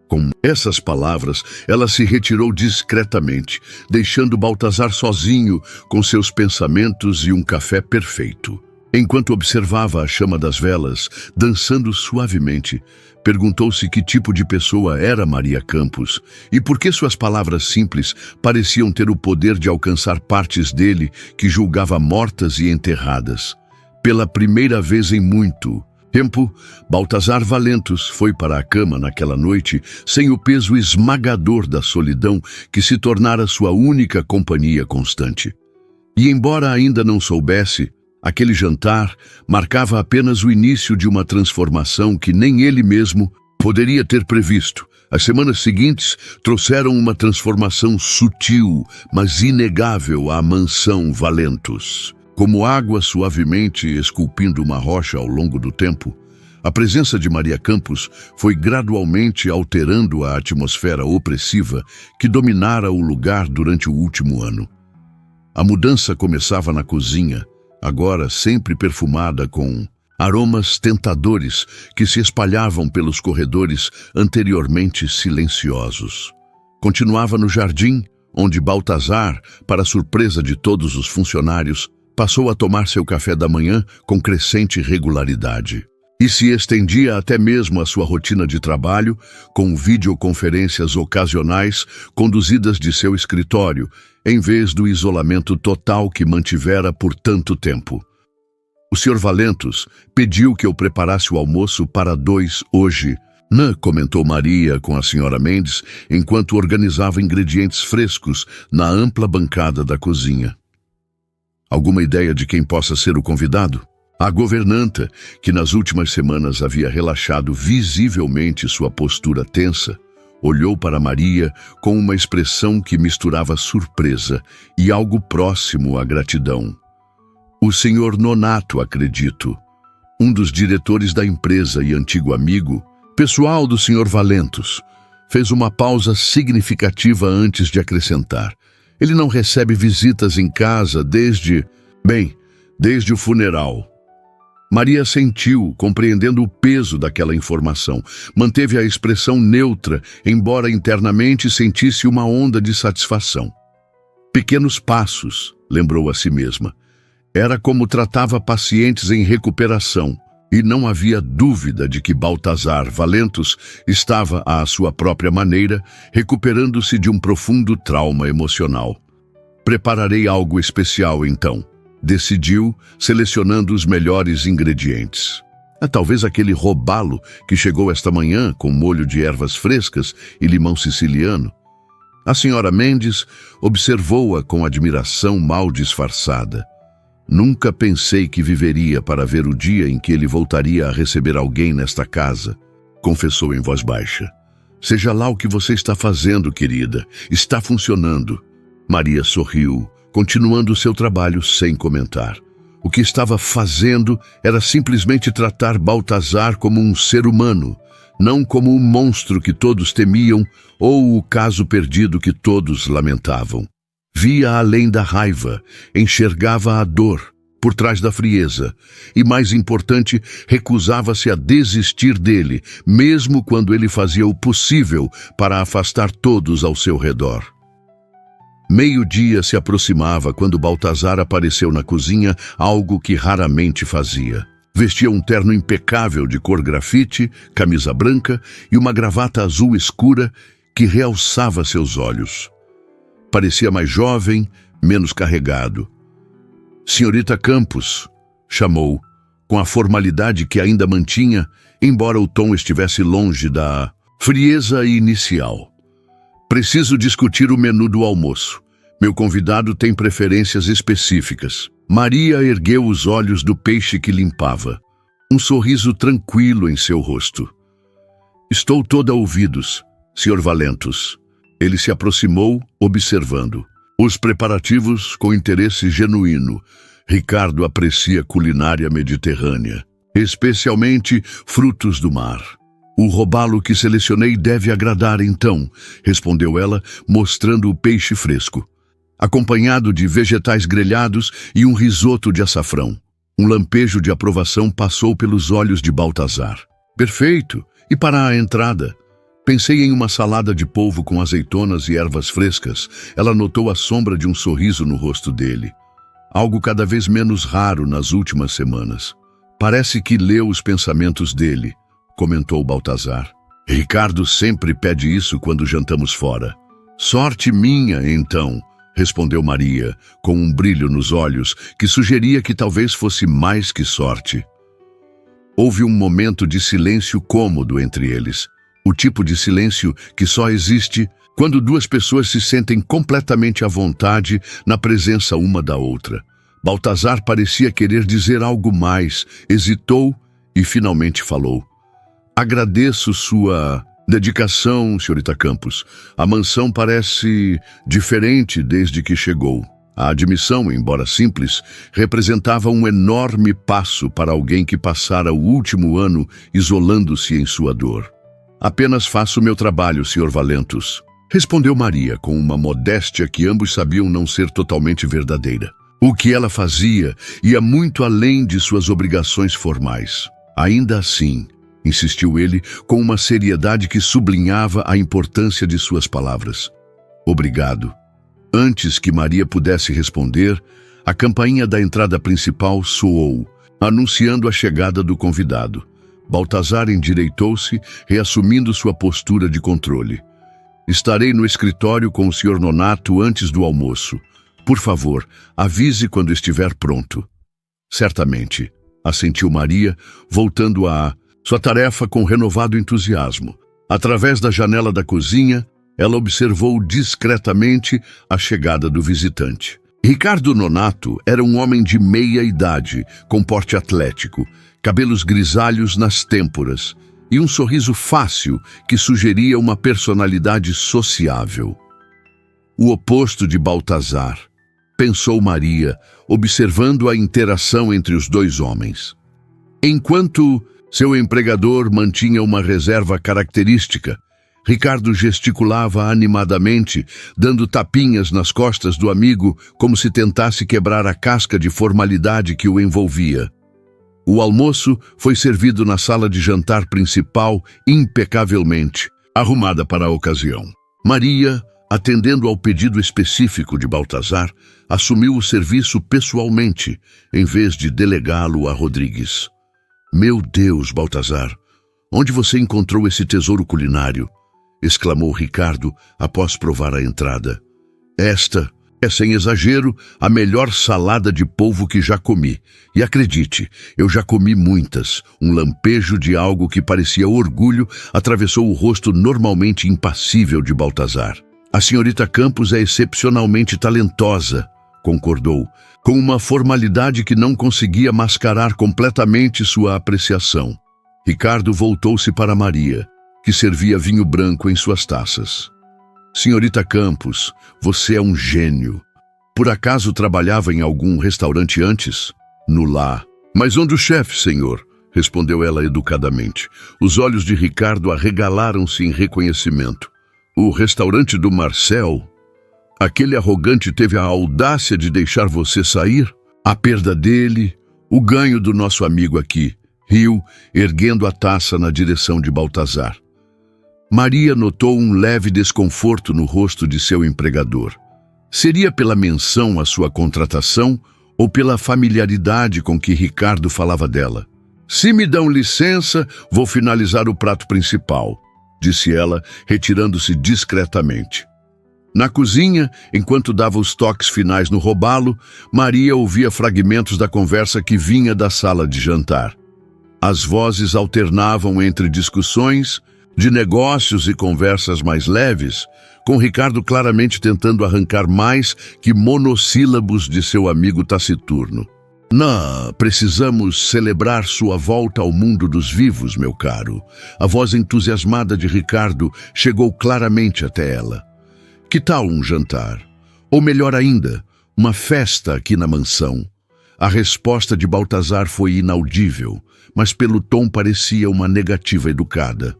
A: Com essas palavras, ela se retirou discretamente, deixando Baltazar sozinho com seus pensamentos e um café perfeito. Enquanto observava a chama das velas, dançando suavemente, perguntou-se que tipo de pessoa era Maria Campos e por que suas palavras simples pareciam ter o poder de alcançar partes dele que julgava mortas e enterradas. Pela primeira vez em muito, Tempo, Baltazar Valentos foi para a cama naquela noite sem o peso esmagador da solidão que se tornara sua única companhia constante. E embora ainda não soubesse, aquele jantar marcava apenas o início de uma transformação que nem ele mesmo poderia ter previsto. As semanas seguintes trouxeram uma transformação sutil, mas inegável à mansão Valentos. Como água suavemente esculpindo uma rocha ao longo do tempo, a presença de Maria Campos foi gradualmente alterando a atmosfera opressiva que dominara o lugar durante o último ano. A mudança começava na cozinha, agora sempre perfumada com aromas tentadores que se espalhavam pelos corredores anteriormente silenciosos. Continuava no jardim, onde Baltazar, para surpresa de todos os funcionários, passou a tomar seu café da manhã com crescente regularidade. E se estendia até mesmo a sua rotina de trabalho, com videoconferências ocasionais conduzidas de seu escritório, em vez do isolamento total que mantivera por tanto tempo. O Sr. Valentos pediu que eu preparasse o almoço para 2 hoje, comentou Maria com a Sra. Mendes, enquanto organizava ingredientes frescos na ampla bancada da cozinha. Alguma ideia de quem possa ser o convidado? A governanta, que nas últimas semanas havia relaxado visivelmente sua postura tensa, olhou para Maria com uma expressão que misturava surpresa e algo próximo à gratidão. O Sr. Nonato, acredito, um dos diretores da empresa e antigo amigo, pessoal do Sr. Valentos, fez uma pausa significativa antes de acrescentar. Ele não recebe visitas em casa desde o funeral. Maria sentiu, compreendendo o peso daquela informação. Manteve a expressão neutra, embora internamente sentisse uma onda de satisfação. Pequenos passos, lembrou a si mesma. Era como tratava pacientes em recuperação, e não havia dúvida de que Baltazar Valentos estava, à sua própria maneira, recuperando-se de um profundo trauma emocional. Prepararei algo especial, então, decidiu, selecionando os melhores ingredientes. Talvez aquele robalo que chegou esta manhã com molho de ervas frescas e limão siciliano. A Sra. Mendes observou-a com admiração mal disfarçada. Nunca pensei que viveria para ver o dia em que ele voltaria a receber alguém nesta casa, confessou em voz baixa. Seja lá o que você está fazendo, querida, está funcionando. Maria sorriu, continuando seu trabalho sem comentar. O que estava fazendo era simplesmente tratar Baltazar como um ser humano, não como o monstro que todos temiam ou o caso perdido que todos lamentavam. Via além da raiva, enxergava a dor por trás da frieza e, mais importante, recusava-se a desistir dele, mesmo quando ele fazia o possível para afastar todos ao seu redor. Meio-dia se aproximava quando Baltazar apareceu na cozinha, algo que raramente fazia. Vestia um terno impecável de cor grafite, camisa branca e uma gravata azul escura que realçava seus olhos. Parecia mais jovem, menos carregado. Senhorita Campos, chamou, com a formalidade que ainda mantinha, embora o tom estivesse longe da frieza inicial. Preciso discutir o menu do almoço. Meu convidado tem preferências específicas. Maria ergueu os olhos do peixe que limpava. Um sorriso tranquilo em seu rosto. Estou toda ouvidos, Sr. Valentos. Ele se aproximou, observando. Os preparativos com interesse genuíno. Ricardo aprecia culinária mediterrânea, especialmente frutos do mar. O robalo que selecionei deve agradar então, respondeu ela, mostrando o peixe fresco, acompanhado de vegetais grelhados e um risoto de açafrão. Um lampejo de aprovação passou pelos olhos de Baltazar. Perfeito! E para a entrada? Pensei em uma salada de polvo com azeitonas e ervas frescas. Ela notou a sombra de um sorriso no rosto dele. Algo cada vez menos raro nas últimas semanas. Parece que leu os pensamentos dele, comentou Baltazar. Ricardo sempre pede isso quando jantamos fora. Sorte minha, então, respondeu Maria, com um brilho nos olhos que sugeria que talvez fosse mais que sorte. Houve um momento de silêncio cômodo entre eles. O tipo de silêncio que só existe quando duas pessoas se sentem completamente à vontade na presença uma da outra. Baltazar parecia querer dizer algo mais, hesitou e finalmente falou. Agradeço sua dedicação, senhorita Campos. A mansão parece diferente desde que chegou. A admissão, embora simples, representava um enorme passo para alguém que passara o último ano isolando-se em sua dor. Apenas faço meu trabalho, Sr. Valentus, respondeu Maria com uma modéstia que ambos sabiam não ser totalmente verdadeira. O que ela fazia ia muito além de suas obrigações formais. Ainda assim, insistiu ele com uma seriedade que sublinhava a importância de suas palavras. Obrigado. Antes que Maria pudesse responder, a campainha da entrada principal soou, anunciando a chegada do convidado. Baltazar endireitou-se, reassumindo sua postura de controle. Estarei no escritório com o Sr. Nonato antes do almoço. Por favor, avise quando estiver pronto. Certamente, assentiu Maria, voltando a sua tarefa com renovado entusiasmo. Através da janela da cozinha, ela observou discretamente a chegada do visitante. Ricardo Nonato era um homem de meia idade, com porte atlético, cabelos grisalhos nas têmporas e um sorriso fácil que sugeria uma personalidade sociável. O oposto de Baltazar, pensou Maria, observando a interação entre os dois homens. Enquanto seu empregador mantinha uma reserva característica, Ricardo gesticulava animadamente, dando tapinhas nas costas do amigo como se tentasse quebrar a casca de formalidade que o envolvia. O almoço foi servido na sala de jantar principal impecavelmente, arrumada para a ocasião. Maria, atendendo ao pedido específico de Baltazar, assumiu o serviço pessoalmente, em vez de delegá-lo a Rodrigues. Meu Deus, Baltazar, onde você encontrou esse tesouro culinário? Exclamou Ricardo após provar a entrada. Esta é, sem exagero, a melhor salada de polvo que já comi. E acredite, eu já comi muitas. Um lampejo de algo que parecia orgulho atravessou o rosto normalmente impassível de Baltazar. A senhorita Campos é excepcionalmente talentosa, concordou, com uma formalidade que não conseguia mascarar completamente sua apreciação. Ricardo voltou-se para Maria, que servia vinho branco em suas taças. Senhorita Campos, você é um gênio. Por acaso trabalhava em algum restaurante antes? No lar. Mas onde o chefe, senhor? Respondeu ela educadamente. Os olhos de Ricardo arregalaram-se em reconhecimento. O restaurante do Marcel? Aquele arrogante teve a audácia de deixar você sair? A perda dele, o ganho do nosso amigo aqui, riu, erguendo a taça na direção de Baltazar. Maria notou um leve desconforto no rosto de seu empregador. Seria pela menção à sua contratação ou pela familiaridade com que Ricardo falava dela? Se me dão licença, vou finalizar o prato principal, disse ela, retirando-se discretamente. Na cozinha, enquanto dava os toques finais no robalo, Maria ouvia fragmentos da conversa que vinha da sala de jantar. As vozes alternavam entre discussões de negócios e conversas mais leves, com Ricardo claramente tentando arrancar mais que monossílabos de seu amigo taciturno. Precisamos celebrar sua volta ao mundo dos vivos, meu caro. A voz entusiasmada de Ricardo chegou claramente até ela. Que tal um jantar? Ou melhor ainda, uma festa aqui na mansão? A resposta de Baltazar foi inaudível, mas pelo tom parecia uma negativa educada.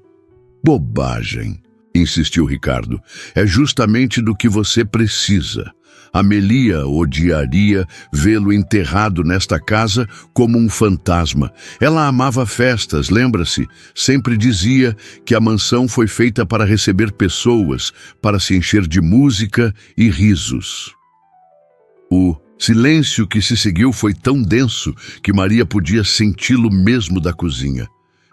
A: Bobagem, insistiu Ricardo. É justamente do que você precisa. Amelia odiaria vê-lo enterrado nesta casa como um fantasma. Ela amava festas, lembra-se? Sempre dizia que a mansão foi feita para receber pessoas, para se encher de música e risos. O silêncio que se seguiu foi tão denso que Maria podia senti-lo mesmo da cozinha.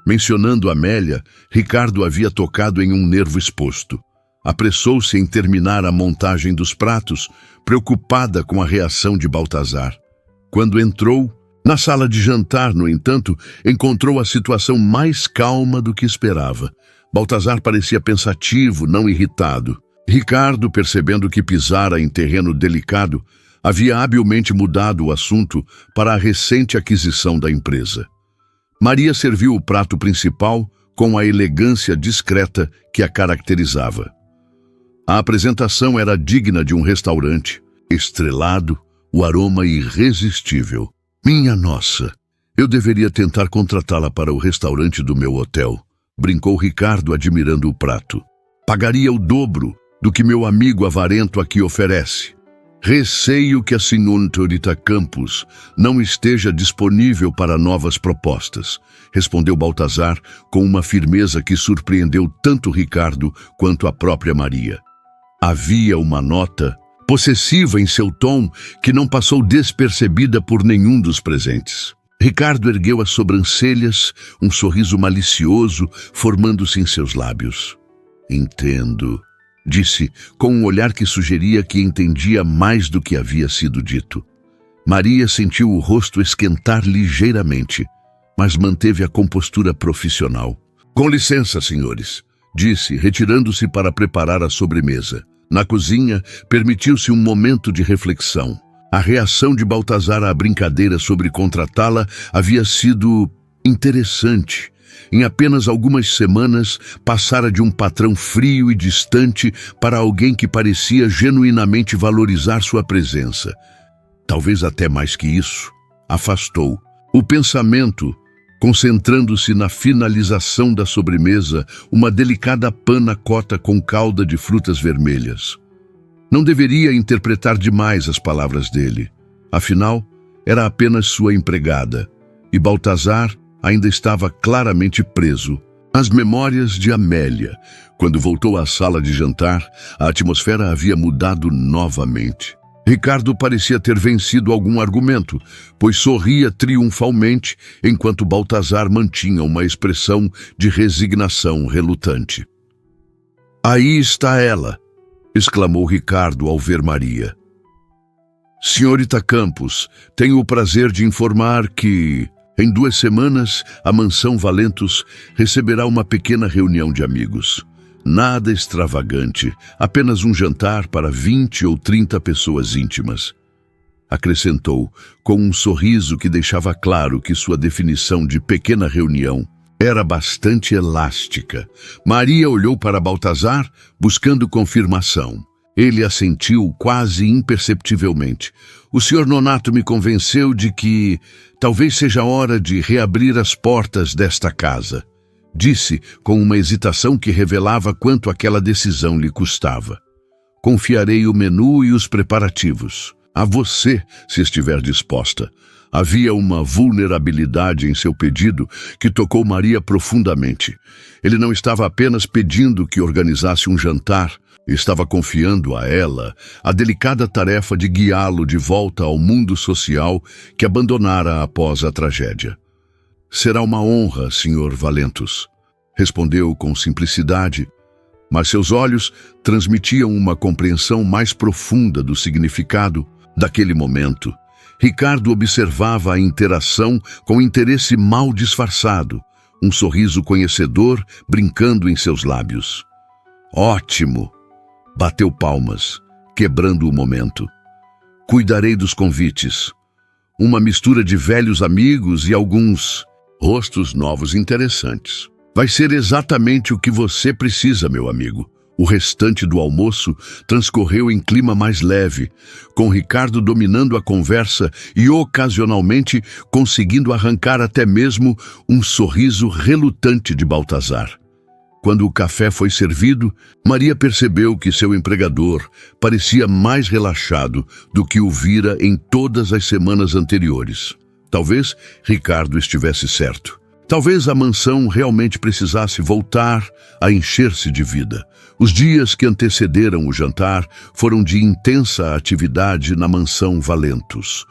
A: Mencionando Amélia, Ricardo havia tocado em um nervo exposto. Apressou-se em terminar a montagem dos pratos, preocupada com a reação de Baltazar. Quando entrou, Na sala de jantar, no entanto, encontrou a situação mais calma do que esperava. Baltazar parecia pensativo, não irritado. Ricardo, percebendo que pisara em terreno delicado, havia habilmente mudado o assunto para a recente aquisição da empresa. Maria serviu o prato principal com a elegância discreta que a caracterizava. A apresentação era digna de um restaurante, estrelado, o aroma irresistível. Minha nossa, eu deveria tentar contratá-la para o restaurante do meu hotel, brincou Ricardo admirando o prato. Pagaria o dobro do que meu amigo avarento aqui oferece. Receio que a senhorita Campos não esteja disponível para novas propostas, respondeu Baltazar com uma firmeza que surpreendeu tanto Ricardo quanto a própria Maria. Havia uma nota possessiva em seu tom que não passou despercebida por nenhum dos presentes. Ricardo ergueu as sobrancelhas, um sorriso malicioso formando-se em seus lábios. Entendo, disse, com um olhar que sugeria que entendia mais do que havia sido dito. Maria sentiu o rosto esquentar ligeiramente, mas manteve a compostura profissional. Com licença, senhores, disse, retirando-se para preparar a sobremesa. Na cozinha, permitiu-se um momento de reflexão. A reação de Baltazar à brincadeira sobre contratá-la havia sido interessante. Em apenas algumas semanas, passara de um patrão frio e distante para alguém que parecia genuinamente valorizar sua presença. Talvez até mais que isso, afastou. O pensamento, concentrando-se na finalização da sobremesa, uma delicada panna cotta com calda de frutas vermelhas. Não deveria interpretar demais as palavras dele. Afinal, era apenas sua empregada, e Baltazar ainda estava claramente preso às memórias de Amélia. Quando voltou à sala de jantar, a atmosfera havia mudado novamente. Ricardo parecia ter vencido algum argumento, pois sorria triunfalmente, enquanto Baltazar mantinha uma expressão de resignação relutante. Aí está ela, exclamou Ricardo ao ver Maria. Senhorita Campos, tenho o prazer de informar que, em 2 semanas, a mansão Valentos receberá uma pequena reunião de amigos. Nada extravagante, apenas um jantar para 20 ou 30 pessoas íntimas. Acrescentou, com um sorriso que deixava claro que sua definição de pequena reunião era bastante elástica. Maria olhou para Baltazar, buscando confirmação. Ele assentiu quase imperceptivelmente. O Sr. Nonato me convenceu de que talvez seja hora de reabrir as portas desta casa. Disse, com uma hesitação que revelava quanto aquela decisão lhe custava. Confiarei o menu e os preparativos. A você, se estiver disposta. Havia uma vulnerabilidade em seu pedido que tocou Maria profundamente. Ele não estava apenas pedindo que organizasse um jantar, estava confiando a ela a delicada tarefa de guiá-lo de volta ao mundo social que abandonara após a tragédia. Será uma honra, Sr. Valentos, respondeu com simplicidade, mas seus olhos transmitiam uma compreensão mais profunda do significado daquele momento. Ricardo observava a interação com interesse mal disfarçado, um sorriso conhecedor brincando em seus lábios. Ótimo! Bateu palmas, quebrando o momento. Cuidarei dos convites. Uma mistura de velhos amigos e alguns rostos novos interessantes. Vai ser exatamente o que você precisa, meu amigo. O restante do almoço transcorreu em clima mais leve, com Ricardo dominando a conversa e ocasionalmente conseguindo arrancar até mesmo um sorriso relutante de Baltazar. Quando o café foi servido, Maria percebeu que seu empregador parecia mais relaxado do que o vira em todas as semanas anteriores. Talvez Ricardo estivesse certo. Talvez a mansão realmente precisasse voltar a encher-se de vida. Os dias que antecederam o jantar foram de intensa atividade na mansão Valentos.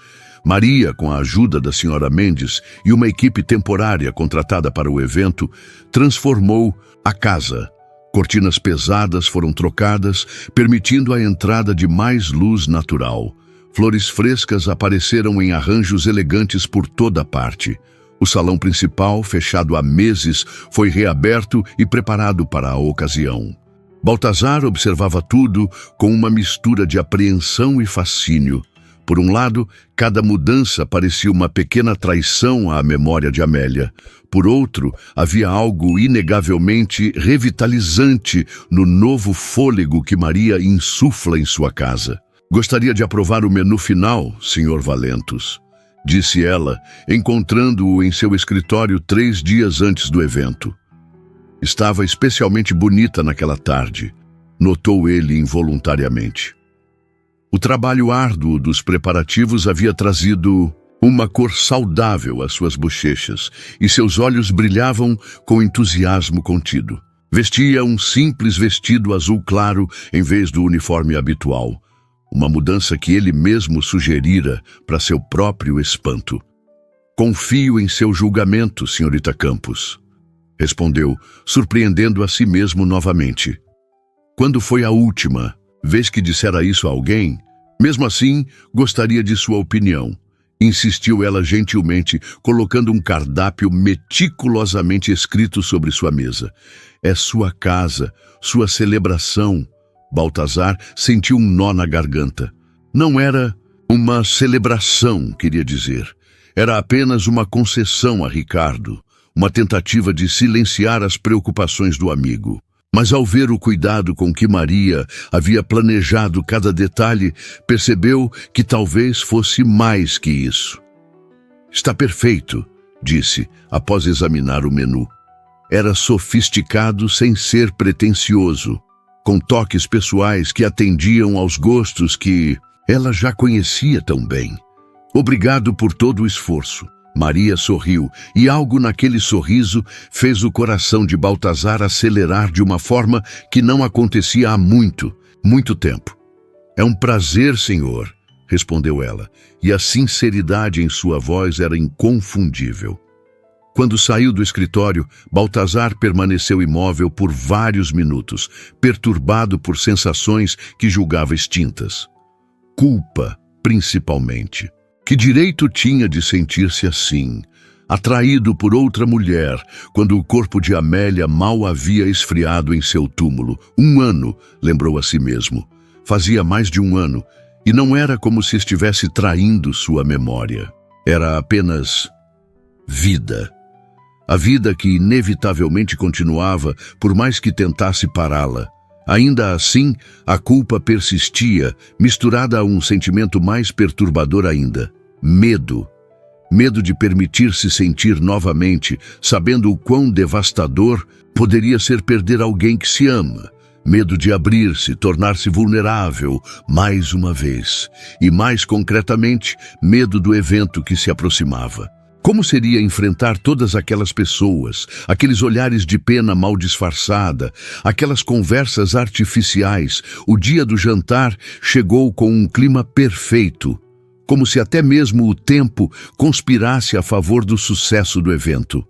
A: Maria, com a ajuda da senhora Mendes e uma equipe temporária contratada para o evento, transformou a casa. Cortinas pesadas foram trocadas, permitindo a entrada de mais luz natural. Flores frescas apareceram em arranjos elegantes por toda parte. O salão principal, fechado há meses, foi reaberto e preparado para a ocasião. Baltazar observava tudo com uma mistura de apreensão e fascínio. Por um lado, cada mudança parecia uma pequena traição à memória de Amélia. Por outro, havia algo inegavelmente revitalizante no novo fôlego que Maria insufla em sua casa. Gostaria de aprovar o menu final, Sr. Valentus, disse ela, encontrando-o em seu escritório 3 dias antes do evento. Estava especialmente bonita naquela tarde, notou ele involuntariamente. O trabalho árduo dos preparativos havia trazido uma cor saudável às suas bochechas e seus olhos brilhavam com entusiasmo contido. Vestia um simples vestido azul claro em vez do uniforme habitual, uma mudança que ele mesmo sugerira para seu próprio espanto. Confio em seu julgamento, senhorita Campos, respondeu, surpreendendo a si mesmo novamente. Quando foi a última vez que dissera isso a alguém? Mesmo assim, gostaria de sua opinião. Insistiu ela gentilmente, colocando um cardápio meticulosamente escrito sobre sua mesa. É sua casa, sua celebração. Baltazar sentiu um nó na garganta. Não era uma celebração, queria dizer. Era apenas uma concessão a Ricardo, uma tentativa de silenciar as preocupações do amigo. Mas ao ver o cuidado com que Maria havia planejado cada detalhe, percebeu que talvez fosse mais que isso. Está perfeito, disse, após examinar o menu. Era sofisticado sem ser pretensioso, com toques pessoais que atendiam aos gostos que ela já conhecia tão bem. Obrigado por todo o esforço. Maria sorriu, e algo naquele sorriso fez o coração de Baltazar acelerar de uma forma que não acontecia há muito tempo. É um prazer, senhor, respondeu ela, e a sinceridade em sua voz era inconfundível. Quando saiu do escritório, Baltazar permaneceu imóvel por vários minutos, perturbado por sensações que julgava extintas. Culpa, principalmente. Que direito tinha de sentir-se assim, atraído por outra mulher, quando o corpo de Amélia mal havia esfriado em seu túmulo? 1 ano, lembrou a si mesmo. Fazia mais de 1 ano, e não era como se estivesse traindo sua memória. Era apenas vida. A vida que inevitavelmente continuava, por mais que tentasse pará-la. Ainda assim, a culpa persistia, misturada a um sentimento mais perturbador ainda. Medo. Medo de permitir-se sentir novamente, sabendo o quão devastador poderia ser perder alguém que se ama. Medo de abrir-se, tornar-se vulnerável, mais uma vez. E mais concretamente, medo do evento que se aproximava. Como seria enfrentar todas aquelas pessoas, aqueles olhares de pena mal disfarçada, aquelas conversas artificiais? O dia do jantar chegou com um clima perfeito, como se até mesmo o tempo conspirasse a favor do sucesso do evento.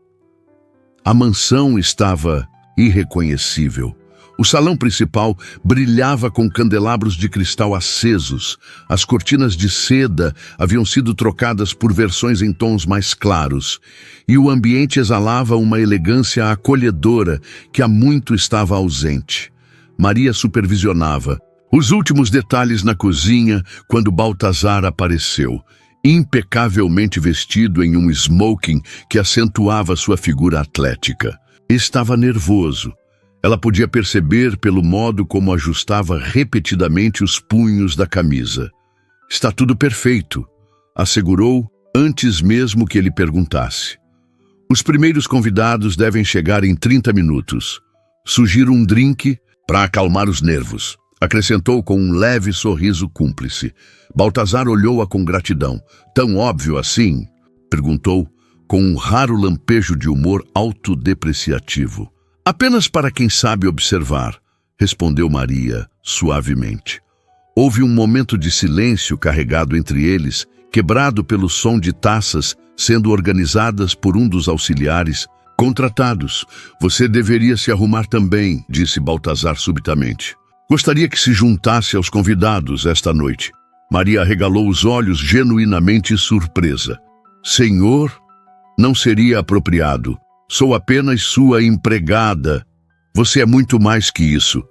A: A mansão estava irreconhecível. O salão principal brilhava com candelabros de cristal acesos. As cortinas de seda haviam sido trocadas por versões em tons mais claros, e o ambiente exalava uma elegância acolhedora que há muito estava ausente. Maria supervisionava os últimos detalhes na cozinha quando Baltazar apareceu, impecavelmente vestido em um smoking que acentuava sua figura atlética. Estava nervoso. Ela podia perceber pelo modo como ajustava repetidamente os punhos da camisa. Está tudo perfeito, assegurou antes mesmo que ele perguntasse. Os primeiros convidados devem chegar em 30 minutos. Sugiro um drink para acalmar os nervos, acrescentou com um leve sorriso cúmplice. Baltazar olhou-a com gratidão. Tão óbvio assim? Perguntou, com um raro lampejo de humor autodepreciativo. Apenas para quem sabe observar, respondeu Maria suavemente. Houve um momento de silêncio carregado entre eles, quebrado pelo som de taças sendo organizadas por um dos auxiliares contratados. Você deveria se arrumar também, disse Baltazar subitamente. Gostaria que se juntasse aos convidados esta noite. Maria arregalou os olhos, genuinamente surpresa. Senhor, não seria apropriado. Sou apenas sua empregada. Você é muito mais que isso,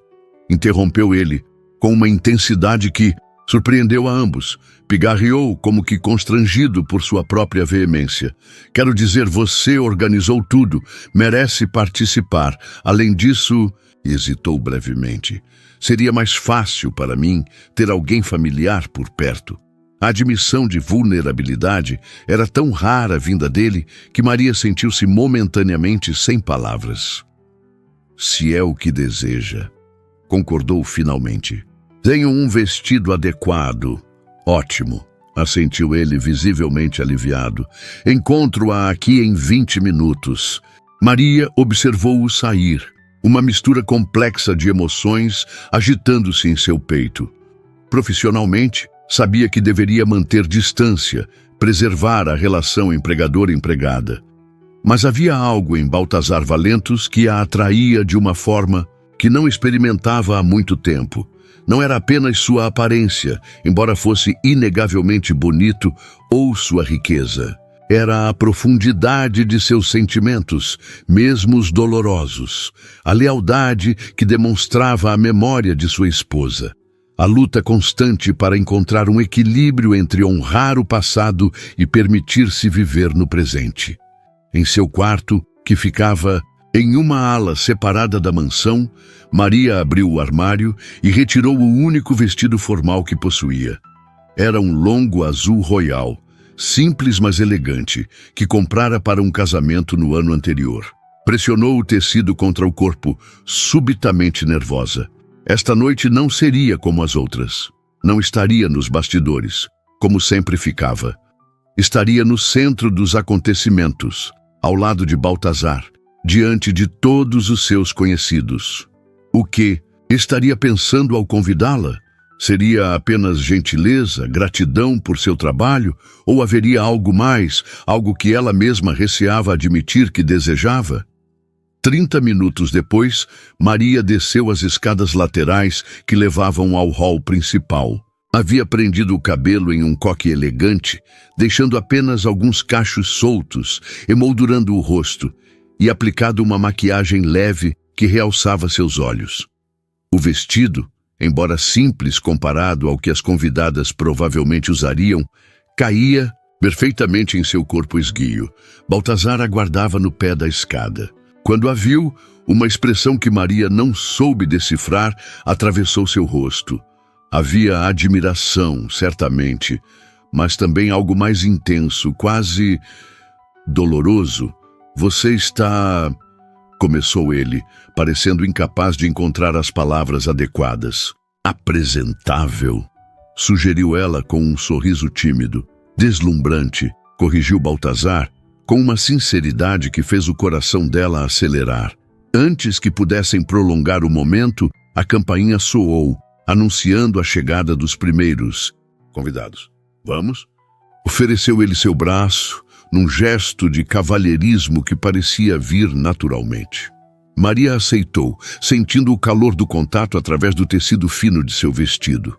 A: interrompeu ele, com uma intensidade que surpreendeu a ambos. Pigarreou como que constrangido por sua própria veemência. Quero dizer, você organizou tudo, merece participar. Além disso, hesitou brevemente, seria mais fácil para mim ter alguém familiar por perto. A admissão de vulnerabilidade era tão rara vinda dele que Maria sentiu-se momentaneamente sem palavras. Se é o que deseja, concordou finalmente. Tenho um vestido adequado. Ótimo, assentiu ele, visivelmente aliviado. Encontro-a aqui em 20 minutos. Maria observou-o sair, uma mistura complexa de emoções agitando-se em seu peito. Profissionalmente, sabia que deveria manter distância, preservar a relação empregador-empregada. Mas havia algo em Baltazar Valentos que a atraía de uma forma que não experimentava há muito tempo. Não era apenas sua aparência, embora fosse inegavelmente bonito, ou sua riqueza. Era a profundidade de seus sentimentos, mesmo os dolorosos, a lealdade que demonstrava a memória de sua esposa, a luta constante para encontrar um equilíbrio entre honrar o passado e permitir-se viver no presente. Em seu quarto, que ficava em uma ala separada da mansão, Maria abriu o armário e retirou o único vestido formal que possuía. Era um longo azul royal, simples mas elegante, que comprara para um casamento no ano anterior. Pressionou o tecido contra o corpo, subitamente nervosa. Esta noite não seria como as outras. Não estaria nos bastidores, como sempre ficava. Estaria no centro dos acontecimentos, ao lado de Baltazar, diante de todos os seus conhecidos. O que estaria pensando ao convidá-la? Seria apenas gentileza, gratidão por seu trabalho, ou haveria algo mais, algo que ela mesma receava admitir que desejava? 30 minutos depois, Maria desceu as escadas laterais que levavam ao hall principal. Havia prendido o cabelo em um coque elegante, deixando apenas alguns cachos soltos, emoldurando o rosto, e aplicado uma maquiagem leve que realçava seus olhos. O vestido, embora simples comparado ao que as convidadas provavelmente usariam, caía perfeitamente em seu corpo esguio. Baltazar aguardava no pé da escada. Quando a viu, uma expressão que Maria não soube decifrar atravessou seu rosto. Havia admiração, certamente, mas também algo mais intenso, quase doloroso. Você está... começou ele, parecendo incapaz de encontrar as palavras adequadas. Apresentável, sugeriu ela com um sorriso tímido. Deslumbrante, corrigiu Baltazar, com uma sinceridade que fez o coração dela acelerar. Antes que pudessem prolongar o momento, a campainha soou, anunciando a chegada dos primeiros convidados. Vamos? Ofereceu ele seu braço, num gesto de cavalheirismo que parecia vir naturalmente. Maria aceitou, sentindo o calor do contato através do tecido fino de seu vestido.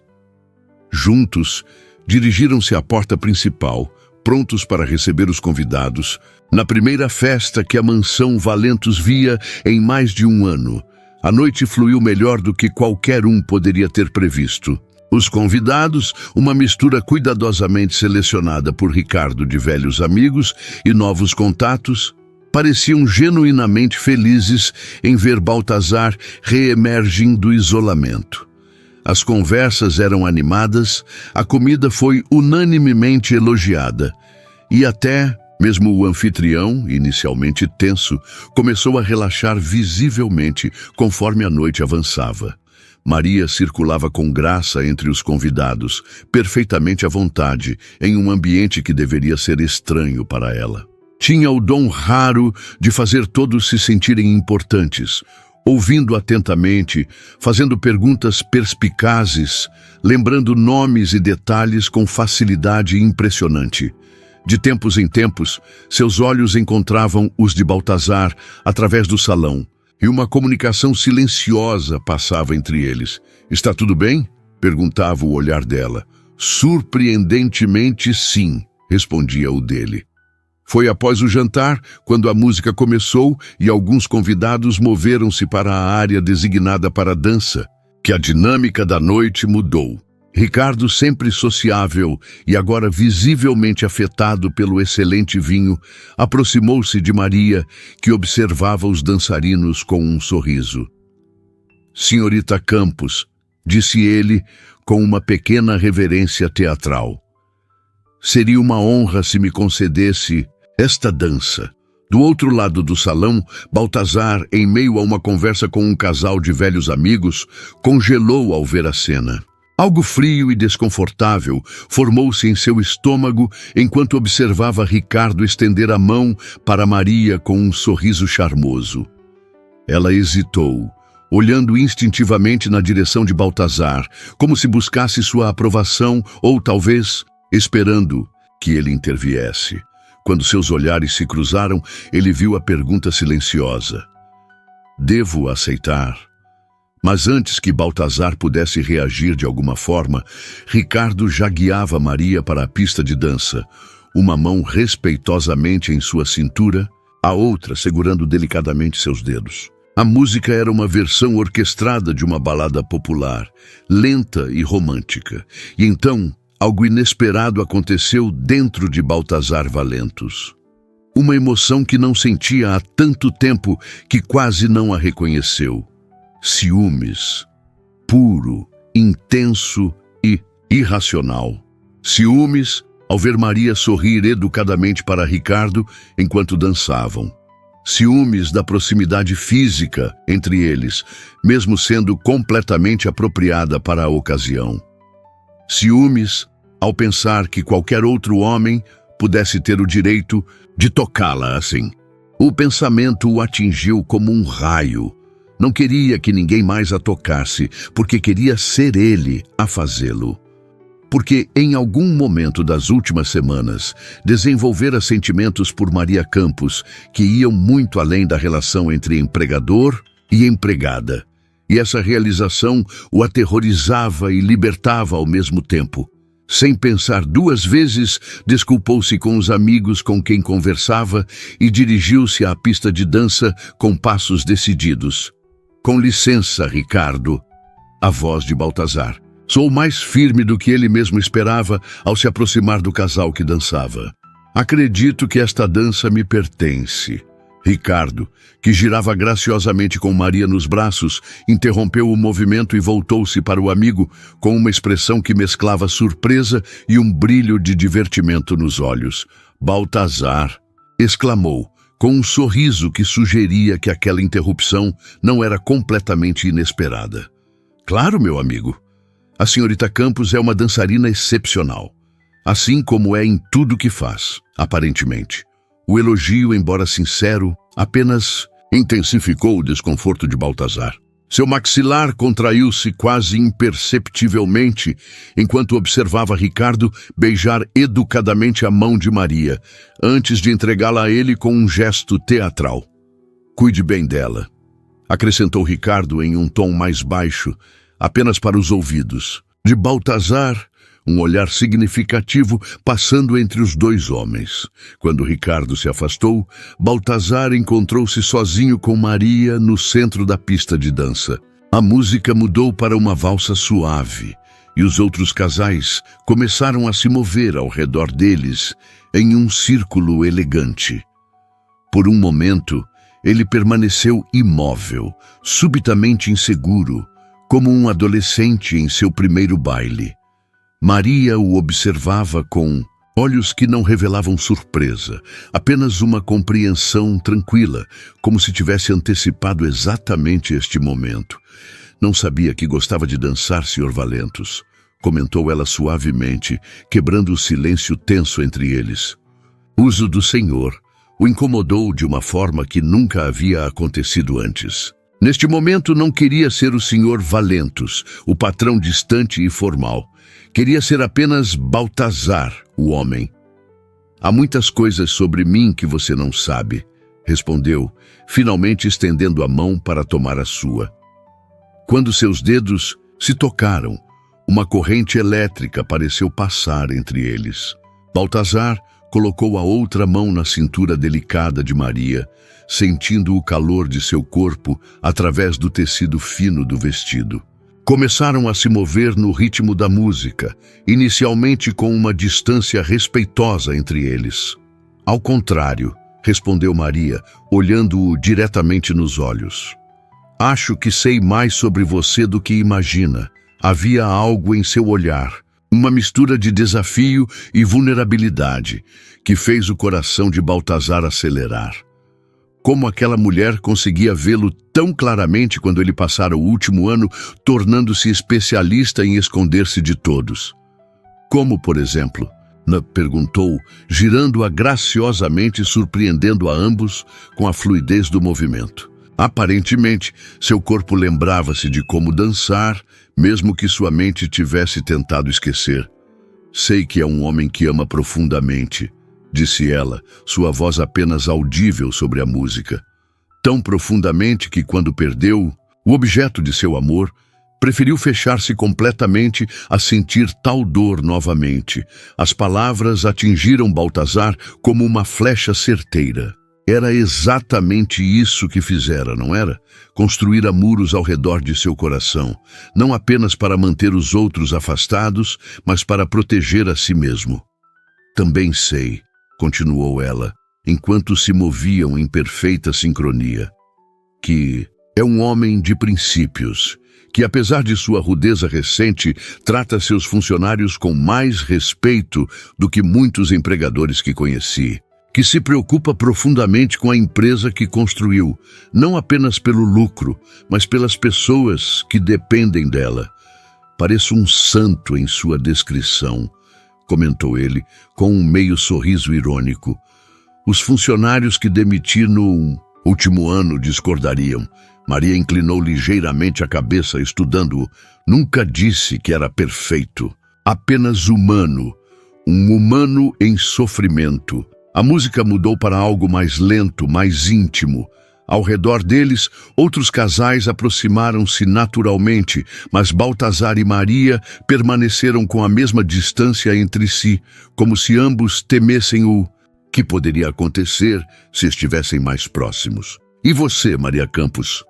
A: Juntos, dirigiram-se à porta principal, prontos para receber os convidados, na primeira festa que a mansão Valentos via em mais de um ano. A noite fluiu melhor do que qualquer um poderia ter previsto. Os convidados, uma mistura cuidadosamente selecionada por Ricardo de velhos amigos e novos contatos, pareciam genuinamente felizes em ver Baltazar reemergir do isolamento. As conversas eram animadas, a comida foi unanimemente elogiada, e até mesmo o anfitrião, inicialmente tenso, começou a relaxar visivelmente conforme a noite avançava. Maria circulava com graça entre os convidados, perfeitamente à vontade, em um ambiente que deveria ser estranho para ela. Tinha o dom raro de fazer todos se sentirem importantes, ouvindo atentamente, fazendo perguntas perspicazes, lembrando nomes e detalhes com facilidade impressionante. De tempos em tempos, seus olhos encontravam os de Baltazar através do salão, e uma comunicação silenciosa passava entre eles. «Está tudo bem?» perguntava o olhar dela. Surpreendentemente, sim, respondia o dele. Foi após o jantar, quando a música começou e alguns convidados moveram-se para a área designada para a dança, que a dinâmica da noite mudou. Ricardo, sempre sociável e agora visivelmente afetado pelo excelente vinho, aproximou-se de Maria, que observava os dançarinos com um sorriso. "Senhorita Campos", disse ele com uma pequena reverência teatral. "Seria uma honra se me concedesse esta dança." Do outro lado do salão, Baltazar, em meio a uma conversa com um casal de velhos amigos, congelou ao ver a cena. Algo frio e desconfortável formou-se em seu estômago enquanto observava Ricardo estender a mão para Maria com um sorriso charmoso. Ela hesitou, olhando instintivamente na direção de Baltazar, como se buscasse sua aprovação ou, talvez, esperando que ele interviesse. Quando seus olhares se cruzaram, ele viu a pergunta silenciosa: "Devo aceitar?" Mas antes que Baltazar pudesse reagir de alguma forma, Ricardo já guiava Maria para a pista de dança, uma mão respeitosamente em sua cintura, a outra segurando delicadamente seus dedos. A música era uma versão orquestrada de uma balada popular, lenta e romântica. E então, algo inesperado aconteceu dentro de Baltazar Valentos. Uma emoção que não sentia há tanto tempo que quase não a reconheceu. Ciúmes, puro, intenso e irracional. Ciúmes ao ver Maria sorrir educadamente para Ricardo enquanto dançavam. Ciúmes da proximidade física entre eles, mesmo sendo completamente apropriada para a ocasião. Ciúmes ao pensar que qualquer outro homem pudesse ter o direito de tocá-la assim. O pensamento o atingiu como um raio. Não queria que ninguém mais a tocasse, porque queria ser ele a fazê-lo. Porque, em algum momento das últimas semanas, desenvolvera sentimentos por Maria Campos que iam muito além da relação entre empregador e empregada. E essa realização o aterrorizava e libertava ao mesmo tempo. Sem pensar duas vezes, desculpou-se com os amigos com quem conversava e dirigiu-se à pista de dança com passos decididos. "Com licença, Ricardo." A voz de Baltazar soou mais firme do que ele mesmo esperava ao se aproximar do casal que dançava. "Acredito que esta dança me pertence." Ricardo, que girava graciosamente com Maria nos braços, interrompeu o movimento e voltou-se para o amigo com uma expressão que mesclava surpresa e um brilho de divertimento nos olhos. "Baltazar!" exclamou, com um sorriso que sugeria que aquela interrupção não era completamente inesperada. "Claro, meu amigo. A senhorita Campos é uma dançarina excepcional, assim como é em tudo que faz, aparentemente." O elogio, embora sincero, apenas intensificou o desconforto de Baltazar. Seu maxilar contraiu-se quase imperceptivelmente enquanto observava Ricardo beijar educadamente a mão de Maria, antes de entregá-la a ele com um gesto teatral. "Cuide bem dela", acrescentou Ricardo em um tom mais baixo, apenas para os ouvidos. De Baltazar, um olhar significativo passando entre os dois homens. Quando Ricardo se afastou, Baltazar encontrou-se sozinho com Maria no centro da pista de dança. A música mudou para uma valsa suave, e os outros casais começaram a se mover ao redor deles em um círculo elegante. Por um momento, ele permaneceu imóvel, subitamente inseguro, como um adolescente em seu primeiro baile. Maria o observava com olhos que não revelavam surpresa, apenas uma compreensão tranquila, como se tivesse antecipado exatamente este momento. "Não sabia que gostava de dançar, Sr. Valentos", comentou ela suavemente, quebrando o silêncio tenso entre eles. O uso do senhor o incomodou de uma forma que nunca havia acontecido antes. Neste momento não queria ser o Sr. Valentos, o patrão distante e formal. Queria ser apenas Baltazar, o homem. "Há muitas coisas sobre mim que você não sabe", respondeu, finalmente estendendo a mão para tomar a sua. Quando seus dedos se tocaram, Uma corrente elétrica pareceu passar entre eles. Baltazar colocou a outra mão na cintura delicada de Maria, sentindo o calor de seu corpo através do tecido fino do vestido. Começaram a se mover no ritmo da música, inicialmente com uma distância respeitosa entre eles. Ao contrário, respondeu Maria, olhando-o diretamente nos olhos. Acho que sei mais sobre você do que imagina. Havia algo em seu olhar, uma mistura de desafio e vulnerabilidade, que fez o coração de Baltazar acelerar. Como aquela mulher conseguia vê-lo tão claramente quando ele passara o último ano tornando-se especialista em esconder-se de todos. Como, por exemplo? Perguntou, girando-a graciosamente e surpreendendo a ambos com a fluidez do movimento. Aparentemente, seu corpo lembrava-se de como dançar, mesmo que sua mente tivesse tentado esquecer. Sei que é um homem que ama profundamente, disse ela, sua voz apenas audível sobre a música. Tão profundamente que, quando perdeu o objeto de seu amor, preferiu fechar-se completamente a sentir tal dor novamente. As palavras atingiram Baltazar como uma flecha certeira. Era exatamente isso que fizera, não era? Construíra muros ao redor de seu coração, não apenas para manter os outros afastados, mas para proteger a si mesmo. Também sei, continuou ela, enquanto se moviam em perfeita sincronia, que é um homem de princípios, que apesar de sua rudeza recente, trata seus funcionários com mais respeito do que muitos empregadores que conheci, que se preocupa profundamente com a empresa que construiu, não apenas pelo lucro, mas pelas pessoas que dependem dela. Pareço um santo em sua descrição, comentou ele, com um meio sorriso irônico. Os funcionários que demiti no último ano discordariam. Maria inclinou ligeiramente a cabeça, estudando-o. Nunca disse que era perfeito, apenas humano, um humano em sofrimento. A música mudou para algo mais lento, mais íntimo. Ao redor deles, outros casais aproximaram-se naturalmente, mas Baltazar e Maria permaneceram com a mesma distância entre si, como se ambos temessem o que poderia acontecer se estivessem mais próximos. E você, Maria Campos?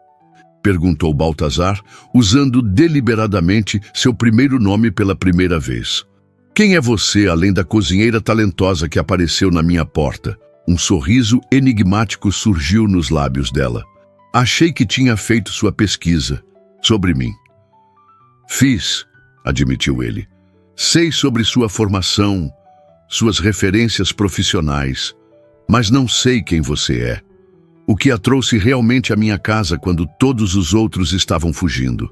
A: Perguntou Baltazar, usando deliberadamente seu primeiro nome pela primeira vez. Quem é você, além da cozinheira talentosa que apareceu na minha porta? Um sorriso enigmático surgiu nos lábios dela. Achei que tinha feito sua pesquisa sobre mim. Fiz, admitiu ele. Sei sobre sua formação, suas referências profissionais, mas não sei quem você é. O que a trouxe realmente à minha casa quando todos os outros estavam fugindo.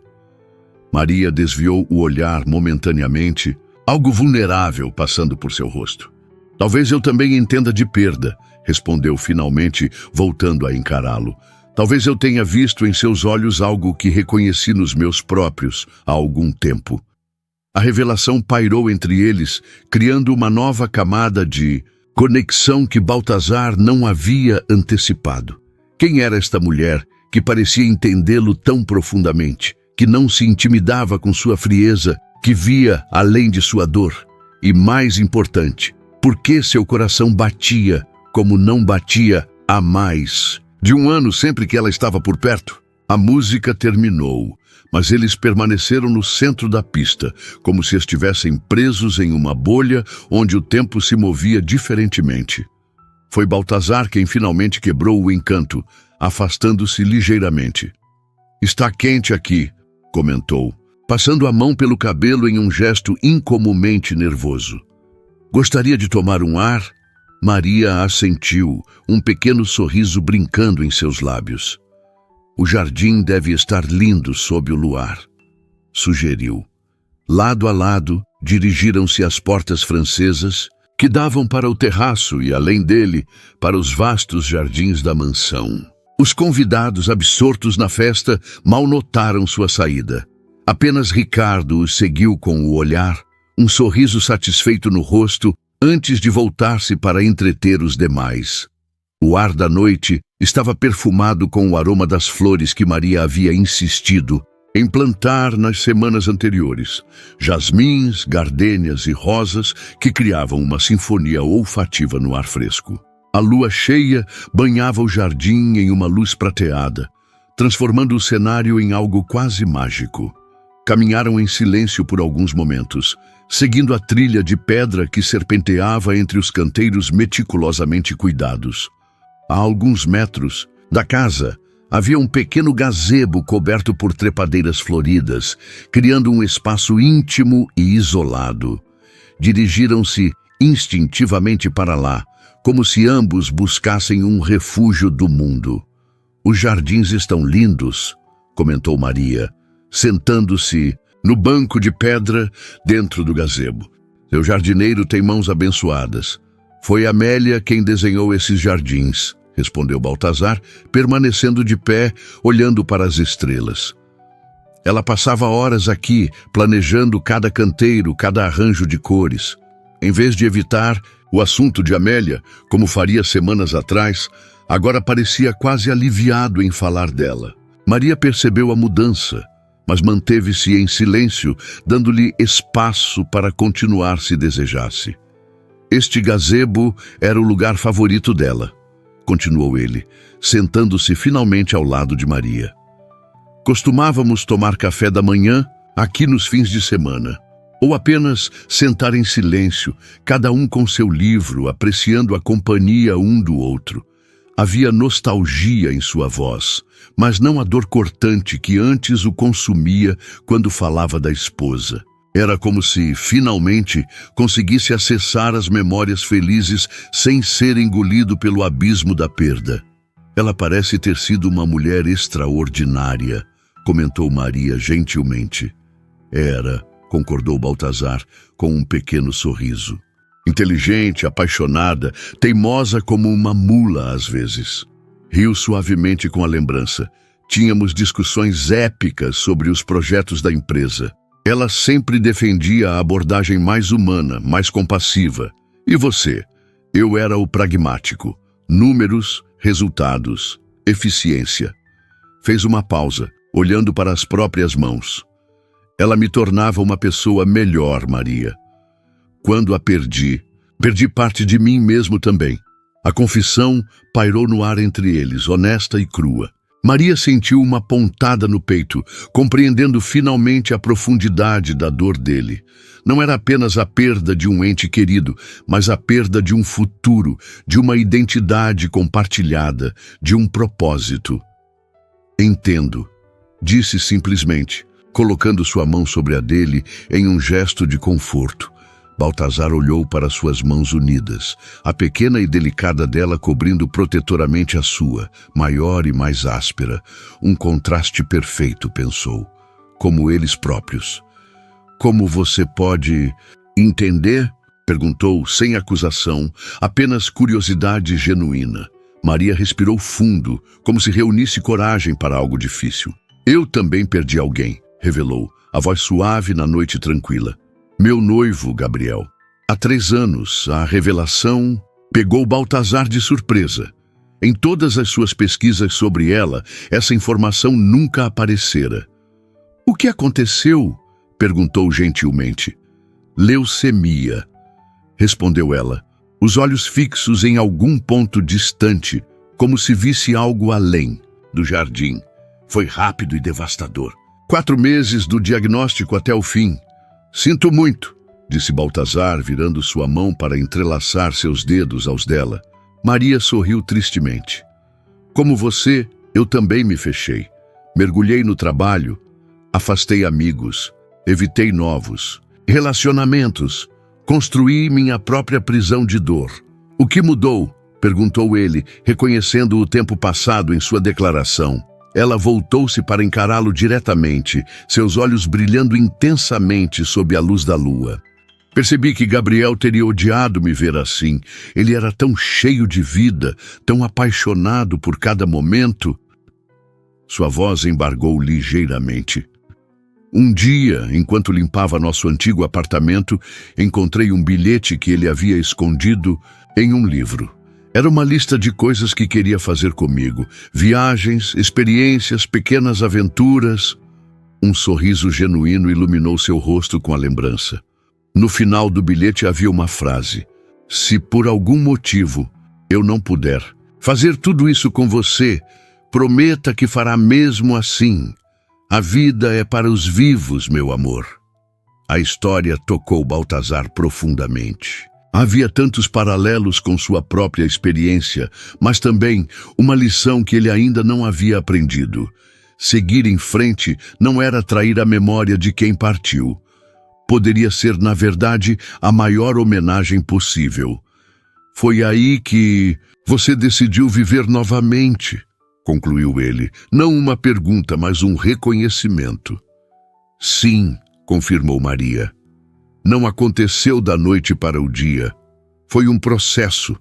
A: Maria desviou o olhar momentaneamente, algo vulnerável passando por seu rosto. Talvez eu também entenda de perda, respondeu finalmente, voltando a encará-lo. Talvez eu tenha visto em seus olhos algo que reconheci nos meus próprios há algum tempo. A revelação pairou entre eles, criando uma nova camada de conexão que Baltazar não havia antecipado. Quem era esta mulher que parecia entendê-lo tão profundamente, que não se intimidava com sua frieza, que via além de sua dor? E mais importante, por que seu coração batia como não batia há mais de um ano sempre que ela estava por perto? A música terminou, mas eles permaneceram no centro da pista, como se estivessem presos em uma bolha onde o tempo se movia diferentemente. Foi Baltazar quem finalmente quebrou o encanto, afastando-se ligeiramente. Está quente aqui, comentou, passando a mão pelo cabelo em um gesto incomumente nervoso. Gostaria de tomar um ar? Maria assentiu, um pequeno sorriso brincando em seus lábios. O jardim deve estar lindo sob o luar, sugeriu. Lado a lado, dirigiram-se às portas francesas, que davam para o terraço e, além dele, para os vastos jardins da mansão. Os convidados, absortos na festa, mal notaram sua saída. Apenas Ricardo os seguiu com o olhar, um sorriso satisfeito no rosto, antes de voltar-se para entreter os demais. O ar da noite estava perfumado com o aroma das flores que Maria havia insistido em plantar nas semanas anteriores jasmins, gardênias e rosas que criavam uma sinfonia olfativa no ar fresco. A lua cheia banhava o jardim em uma luz prateada, transformando o cenário em algo quase mágico. Caminharam em silêncio por alguns momentos, seguindo a trilha de pedra que serpenteava entre os canteiros meticulosamente cuidados. A alguns metros da casa, havia um pequeno gazebo coberto por trepadeiras floridas, criando um espaço íntimo e isolado. Dirigiram-se instintivamente para lá, como se ambos buscassem um refúgio do mundo. Os jardins estão lindos, comentou Maria, sentando-se no banco de pedra dentro do gazebo. Seu jardineiro tem mãos abençoadas. Foi Amélia quem desenhou esses jardins, respondeu Baltazar, permanecendo de pé, olhando para as estrelas. Ela passava horas aqui, planejando cada canteiro, cada arranjo de cores. Em vez de evitar o assunto de Amélia, como faria semanas atrás, agora parecia quase aliviado em falar dela. Maria percebeu a mudança, mas manteve-se em silêncio, dando-lhe espaço para continuar se desejasse. Este gazebo era o lugar favorito dela, continuou ele, sentando-se finalmente ao lado de Maria. Costumávamos tomar café da manhã aqui nos fins de semana, ou apenas sentar em silêncio, cada um com seu livro, apreciando a companhia um do outro. Havia nostalgia em sua voz, mas não a dor cortante que antes o consumia quando falava da esposa. Era como se, finalmente, conseguisse acessar as memórias felizes sem ser engolido pelo abismo da perda. Ela parece ter sido uma mulher extraordinária, comentou Maria gentilmente. Era, concordou Baltazar, com um pequeno sorriso. Inteligente, apaixonada, teimosa como uma mula às vezes. Riu suavemente com a lembrança. Tínhamos discussões épicas sobre os projetos da empresa. Ela sempre defendia a abordagem mais humana, mais compassiva. E você? Eu era o pragmático. Números, resultados, eficiência. Fez uma pausa, olhando para as próprias mãos. Ela me tornava uma pessoa melhor, Maria. Quando a perdi parte de mim mesmo também. A confissão pairou no ar entre eles, honesta e crua. Maria sentiu uma pontada no peito, compreendendo finalmente a profundidade da dor dele. Não era apenas a perda de um ente querido, mas a perda de um futuro, de uma identidade compartilhada, de um propósito. Entendo, disse simplesmente, colocando sua mão sobre a dele em um gesto de conforto. Baltazar olhou para suas mãos unidas, a pequena e delicada dela cobrindo protetoramente a sua, maior e mais áspera. Um contraste perfeito, pensou, como eles próprios. Como você pode entender? Perguntou, sem acusação, apenas curiosidade genuína. Maria respirou fundo, como se reunisse coragem para algo difícil. Eu também perdi alguém, revelou, a voz suave na noite tranquila. Meu noivo, Gabriel. Há 3 anos, a revelação pegou Baltazar de surpresa. Em todas as suas pesquisas sobre ela, essa informação nunca aparecera. O que aconteceu? Perguntou gentilmente. Leucemia, respondeu ela, os olhos fixos em algum ponto distante, como se visse algo além do jardim. Foi rápido e devastador. 4 meses do diagnóstico até o fim. Sinto muito, disse Baltazar, virando sua mão para entrelaçar seus dedos aos dela. Maria sorriu tristemente. Como você, eu também me fechei. Mergulhei no trabalho, afastei amigos, evitei novos relacionamentos, construí minha própria prisão de dor. O que mudou? Perguntou ele, reconhecendo o tempo passado em sua declaração. Ela voltou-se para encará-lo diretamente, seus olhos brilhando intensamente sob a luz da lua. Percebi que Gabriel teria odiado me ver assim. Ele era tão cheio de vida, tão apaixonado por cada momento. Sua voz embargou ligeiramente. Um dia, enquanto limpava nosso antigo apartamento, encontrei um bilhete que ele havia escondido em um livro. Era uma lista de coisas que queria fazer comigo. Viagens, experiências, pequenas aventuras. Um sorriso genuíno iluminou seu rosto com a lembrança. No final do bilhete havia uma frase: se por algum motivo eu não puder fazer tudo isso com você, prometa que fará mesmo assim. A vida é para os vivos, meu amor. A história tocou Baltazar profundamente. Havia tantos paralelos com sua própria experiência, mas também uma lição que ele ainda não havia aprendido. Seguir em frente não era trair a memória de quem partiu. Poderia ser, na verdade, a maior homenagem possível. Foi aí que você decidiu viver novamente, concluiu ele. Não uma pergunta, mas um reconhecimento. Sim, confirmou Maria. Não aconteceu da noite para o dia. Foi um processo.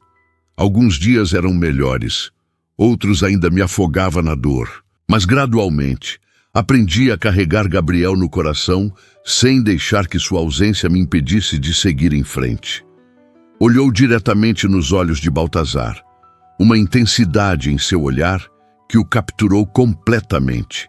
A: Alguns dias eram melhores. Outros ainda me afogava na dor. Mas gradualmente, aprendi a carregar Gabriel no coração sem deixar que sua ausência me impedisse de seguir em frente. Olhou diretamente nos olhos de Baltazar. Uma intensidade em seu olhar que o capturou completamente.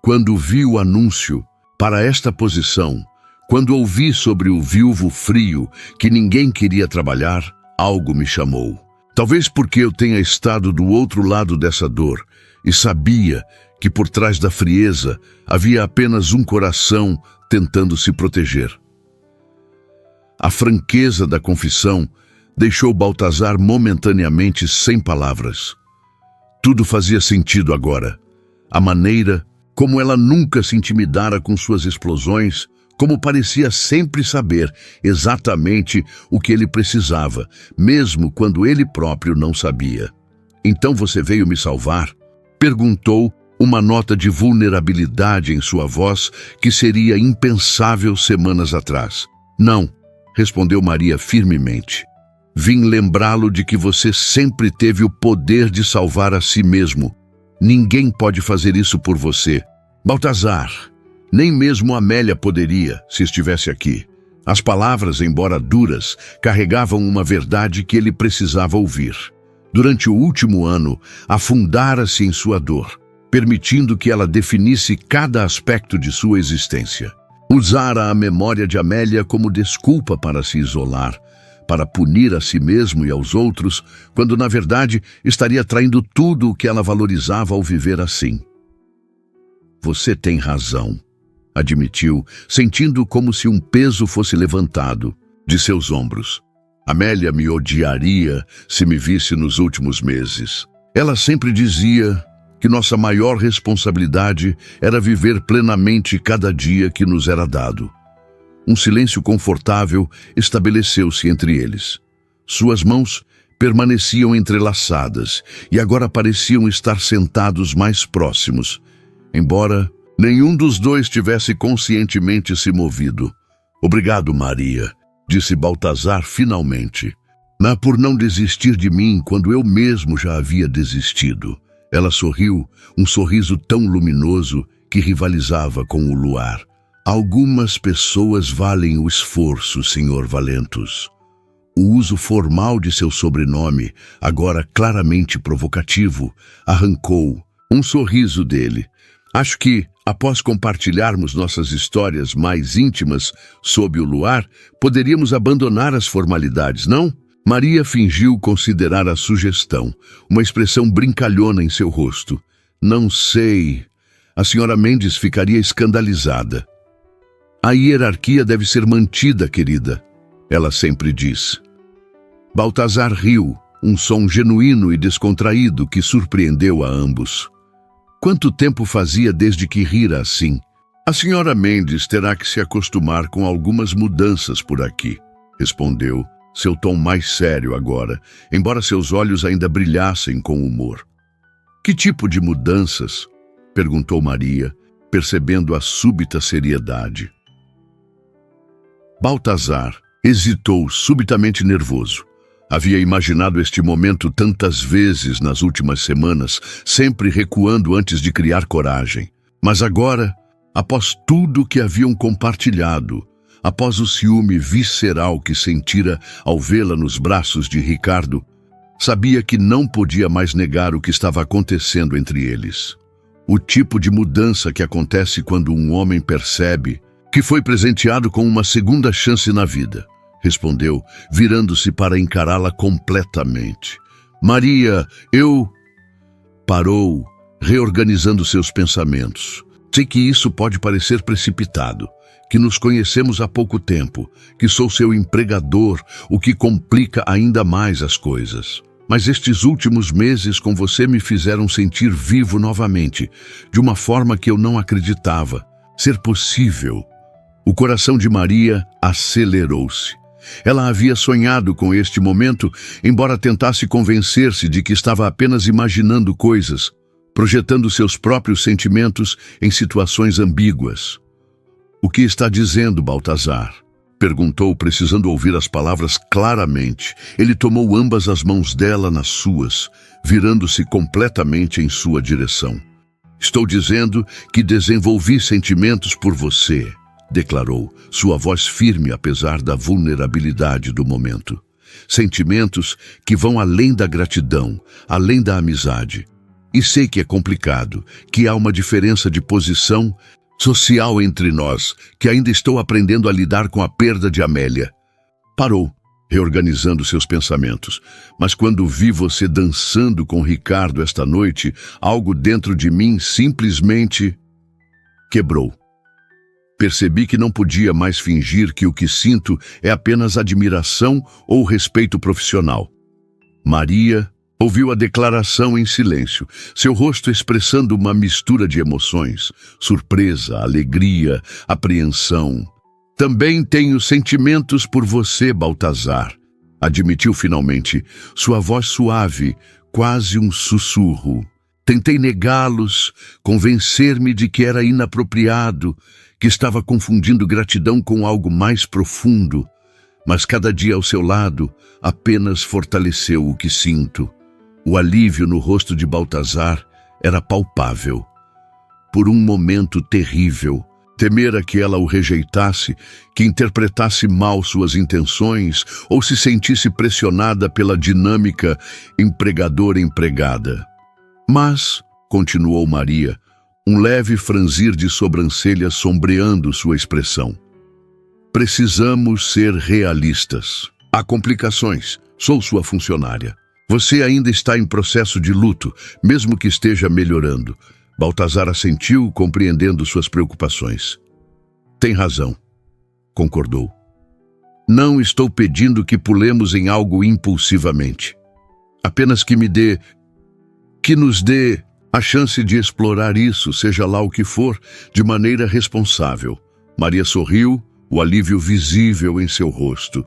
A: Quando vi o anúncio para esta posição, quando ouvi sobre o viúvo frio que ninguém queria trabalhar, algo me chamou. Talvez porque eu tenha estado do outro lado dessa dor e sabia que por trás da frieza havia apenas um coração tentando se proteger. A franqueza da confissão deixou Baltazar momentaneamente sem palavras. Tudo fazia sentido agora. A maneira como ela nunca se intimidara com suas explosões, como parecia sempre saber exatamente o que ele precisava, mesmo quando ele próprio não sabia. Então você veio me salvar? Perguntou, uma nota de vulnerabilidade em sua voz que seria impensável semanas atrás. Não, respondeu Maria firmemente. Vim lembrá-lo de que você sempre teve o poder de salvar a si mesmo. Ninguém pode fazer isso por você. Baltazar, nem mesmo Amélia poderia, se estivesse aqui. As palavras, embora duras, carregavam uma verdade que ele precisava ouvir. Durante o último ano, afundara-se em sua dor, permitindo que ela definisse cada aspecto de sua existência. Usara a memória de Amélia como desculpa para se isolar, para punir a si mesmo e aos outros, quando na verdade estaria traindo tudo o que ela valorizava ao viver assim. Você tem razão, admitiu, sentindo como se um peso fosse levantado de seus ombros. Amélia me odiaria se me visse nos últimos meses. Ela sempre dizia que nossa maior responsabilidade era viver plenamente cada dia que nos era dado. Um silêncio confortável estabeleceu-se entre eles. Suas mãos permaneciam entrelaçadas e agora pareciam estar sentados mais próximos, embora nenhum dos dois tivesse conscientemente se movido. Obrigado, Maria, disse Baltazar finalmente. Por não desistir de mim quando eu mesmo já havia desistido. Ela sorriu, um sorriso tão luminoso que rivalizava com o luar. Algumas pessoas valem o esforço, Sr. Valentus. O uso formal de seu sobrenome, agora claramente provocativo, arrancou um sorriso dele. Acho que, após compartilharmos nossas histórias mais íntimas sob o luar, poderíamos abandonar as formalidades, não? Maria fingiu considerar a sugestão, uma expressão brincalhona em seu rosto. Não sei. A senhora Mendes ficaria escandalizada. A hierarquia deve ser mantida, querida, ela sempre diz. Baltazar riu, um som genuíno e descontraído que surpreendeu a ambos. Quanto tempo fazia desde que rira assim? A senhora Mendes terá que se acostumar com algumas mudanças por aqui, respondeu, seu tom mais sério agora, embora seus olhos ainda brilhassem com humor. Que tipo de mudanças? Perguntou Maria, percebendo a súbita seriedade. Baltazar hesitou, subitamente nervoso. Havia imaginado este momento tantas vezes nas últimas semanas, sempre recuando antes de criar coragem. Mas agora, após tudo que haviam compartilhado, após o ciúme visceral que sentira ao vê-la nos braços de Ricardo, sabia que não podia mais negar o que estava acontecendo entre eles. O tipo de mudança que acontece quando um homem percebe que foi presenteado com uma segunda chance na vida, respondeu, virando-se para encará-la completamente. Maria, eu... Parou, reorganizando seus pensamentos. Sei que isso pode parecer precipitado, que nos conhecemos há pouco tempo, que sou seu empregador, o que complica ainda mais as coisas. Mas estes últimos meses com você me fizeram sentir vivo novamente, de uma forma que eu não acreditava ser possível. O coração de Maria acelerou-se. Ela havia sonhado com este momento, embora tentasse convencer-se de que estava apenas imaginando coisas, projetando seus próprios sentimentos em situações ambíguas. "O que está dizendo, Baltazar?" perguntou, precisando ouvir as palavras claramente. Ele tomou ambas as mãos dela nas suas, virando-se completamente em sua direção. "Estou dizendo que desenvolvi sentimentos por você", declarou, sua voz firme apesar da vulnerabilidade do momento. "Sentimentos que vão além da gratidão, além da amizade. E sei que é complicado, que há uma diferença de posição social entre nós, que ainda estou aprendendo a lidar com a perda de Amélia." Parou, reorganizando seus pensamentos. "Mas quando vi você dançando com Ricardo esta noite, algo dentro de mim simplesmente quebrou. Percebi que não podia mais fingir que o que sinto é apenas admiração ou respeito profissional." Maria ouviu a declaração em silêncio, seu rosto expressando uma mistura de emoções, surpresa, alegria, apreensão. "Também tenho sentimentos por você, Baltazar", admitiu finalmente, sua voz suave, quase um sussurro. "Tentei negá-los, convencer-me de que era inapropriado, que estava confundindo gratidão com algo mais profundo, mas cada dia ao seu lado apenas fortaleceu o que sinto." O alívio no rosto de Baltazar era palpável. Por um momento terrível, temera que ela o rejeitasse, que interpretasse mal suas intenções ou se sentisse pressionada pela dinâmica empregador-empregada. "Mas", continuou Maria, um leve franzir de sobrancelhas sombreando sua expressão, "precisamos ser realistas. Há complicações. Sou sua funcionária. Você ainda está em processo de luto, mesmo que esteja melhorando." Baltazar assentiu, compreendendo suas preocupações. "Tem razão", concordou. "Não estou pedindo que pulemos em algo impulsivamente. Apenas que nos dê a chance de explorar isso, seja lá o que for, de maneira responsável." Maria sorriu, o alívio visível em seu rosto.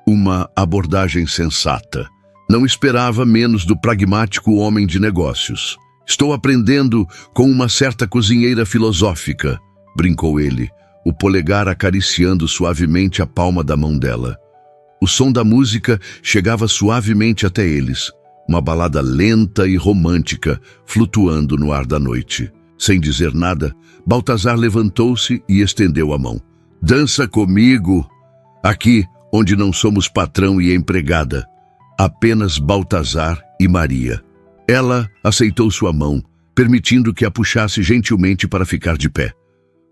A: Uma abordagem sensata. Não esperava menos do pragmático homem de negócios. "Estou aprendendo com uma certa cozinheira filosófica", brincou ele, o polegar acariciando suavemente a palma da mão dela. O som da música chegava suavemente até eles, uma balada lenta e romântica, flutuando no ar da noite. Sem dizer nada, Baltazar levantou-se e estendeu a mão. "Dança comigo, aqui onde não somos patrão e empregada. Apenas Baltazar e Maria." Ela aceitou sua mão, permitindo que a puxasse gentilmente para ficar de pé.